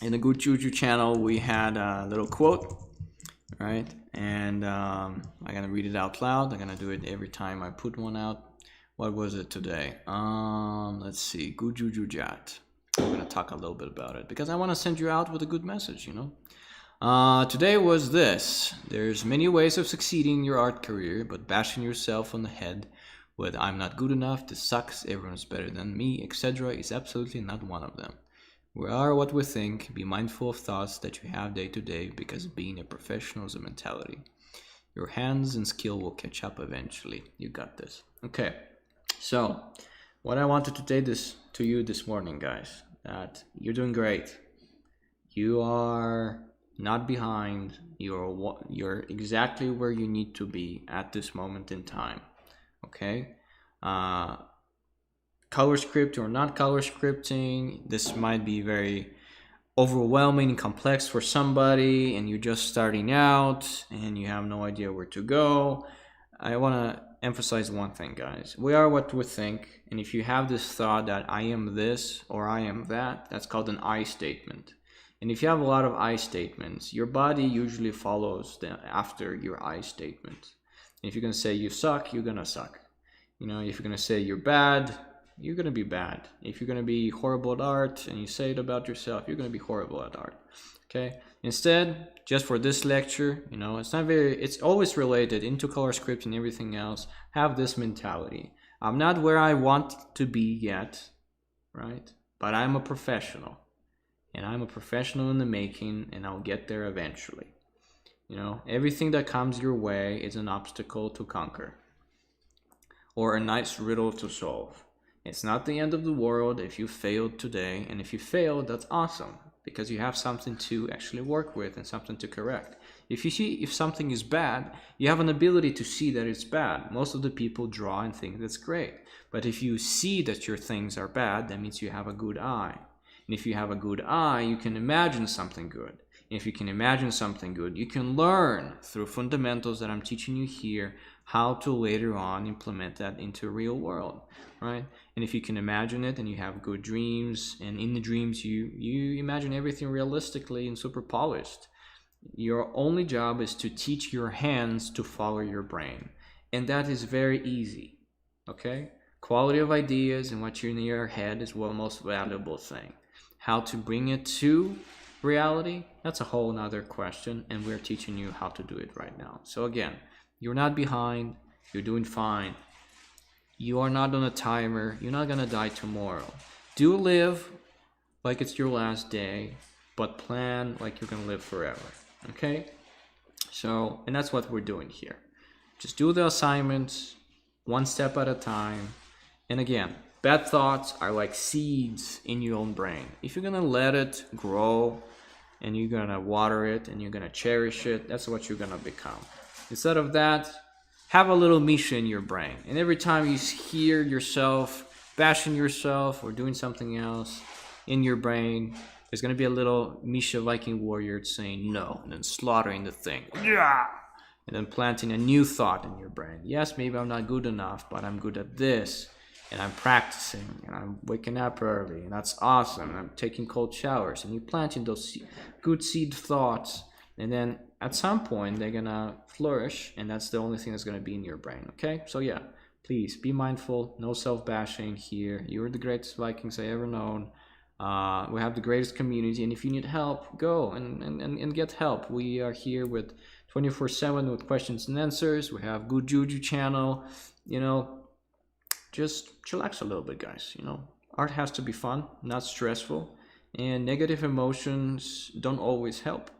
[SPEAKER 1] in the Good Juju channel, we had a little quote, right? And I'm gonna read it out loud. I'm gonna do it every time I put one out. What was it today? Let's see. Good Juju Jat. I'm gonna talk a little bit about it because I want to send you out with a good message, you know. Today was this: there's many ways of succeeding in your art career, but bashing yourself on the head with "I'm not good enough, this sucks, everyone's better than me," etc. is absolutely not one of them. We are what we think. Be mindful of thoughts that you have day to day, because being a professional is a mentality. Your hands and skill will catch up eventually. You got this. Okay, so what I wanted to say to you this morning, guys, that you're doing great. You are not behind. You're exactly where you need to be at this moment in time. Okay, color script or not color scripting, this might be very overwhelming and complex for somebody, and you're just starting out and you have no idea where to go. I want to emphasize one thing, guys. We are what we think, and if you have this thought that I am this or I am that, that's called an I statement. And if you have a lot of I statements, your body usually follows after your I statement. And if you're gonna say you suck, you're gonna suck. You know, if you're gonna say you're bad, you're gonna be bad. If you're gonna be horrible at art and you say it about yourself, you're gonna be horrible at art. Okay. Instead, just for this lecture, you know, it's always related into color script and everything else. Have this mentality. I'm not where I want to be yet, right? But I'm a professional, and I'm a professional in the making, and I'll get there eventually. You know, everything that comes your way is an obstacle to conquer, or a nice riddle to solve. It's not the end of the world if you failed today, and if you failed, that's awesome, because you have something to actually work with and something to correct. If you see if something is bad, you have an ability to see that it's bad. Most of the people draw and think that's great. But if you see that your things are bad, that means you have a good eye. And if you have a good eye, you can imagine something good. And if you can imagine something good, you can learn through fundamentals that I'm teaching you here how to later on implement that into real world, right? And if you can imagine it and you have good dreams, and in the dreams you imagine everything realistically and super polished, your only job is to teach your hands to follow your brain. And that is very easy, okay? Quality of ideas and what's in your head is the most valuable thing. How to bring it to reality, that's a whole nother question, and we're teaching you how to do it right now. So again, you're not behind, you're doing fine. You are not on a timer, you're not gonna die tomorrow. Do live like it's your last day, but plan like you're gonna live forever, okay? So, and that's what we're doing here. Just do the assignments one step at a time. And again, bad thoughts are like seeds in your own brain. If you're gonna let it grow and you're gonna water it and you're gonna cherish it, that's what you're gonna become. Instead of that, have a little Misha in your brain. And every time you hear yourself bashing yourself or doing something else in your brain, there's gonna be a little Misha Viking warrior saying no, and then slaughtering the thing. Yeah! And then planting a new thought in your brain. Yes, maybe I'm not good enough, but I'm good at this. And I'm practicing, and I'm waking up early, and that's awesome. And I'm taking cold showers, and you're planting those good seed thoughts. And then at some point, they're gonna flourish, and that's the only thing that's gonna be in your brain, okay? So yeah, please be mindful, no self-bashing here. You're the greatest Vikings I ever known. We have the greatest community, and if you need help, go and get help. We are here with 24/7 with questions and answers. We have Good Juju channel. You know, just chillax a little bit, guys. You know, art has to be fun, not stressful, and negative emotions don't always help.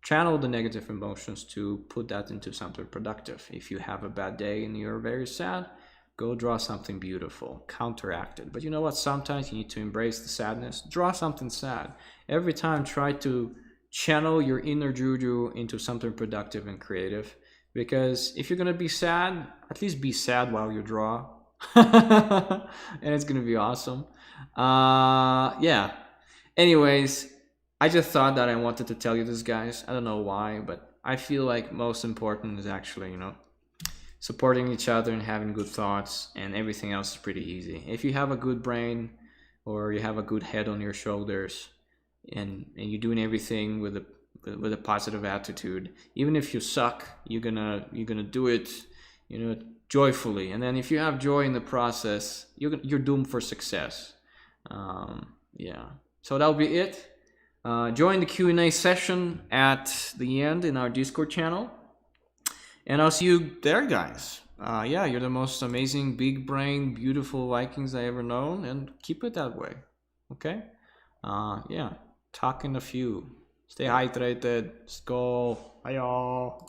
[SPEAKER 1] Channel the negative emotions to put that into something productive. If you have a bad day and you're very sad, go draw something beautiful, counteract it. But you know what? Sometimes you need to embrace the sadness. Draw something sad. Every time, try to channel your inner juju into something productive and creative. Because if you're gonna be sad, at least be sad while you draw. And it's gonna be awesome. Yeah. Anyways, I just thought that I wanted to tell you this, guys. I don't know why, but I feel like most important is actually, you know, supporting each other and having good thoughts, and everything else is pretty easy. If you have a good brain or you have a good head on your shoulders, and you're doing everything with a positive attitude, even if you suck, you're gonna do it, you know, joyfully. And then if you have joy in the process, you're doomed for success. Yeah. So that'll be it. Join the Q&A session at the end in our Discord channel. And I'll see you there, guys. Yeah, you're the most amazing, big brain, beautiful Vikings I ever known, and keep it that way. Okay? Yeah. Talk in a few. Stay hydrated. Let's go. Bye, y'all.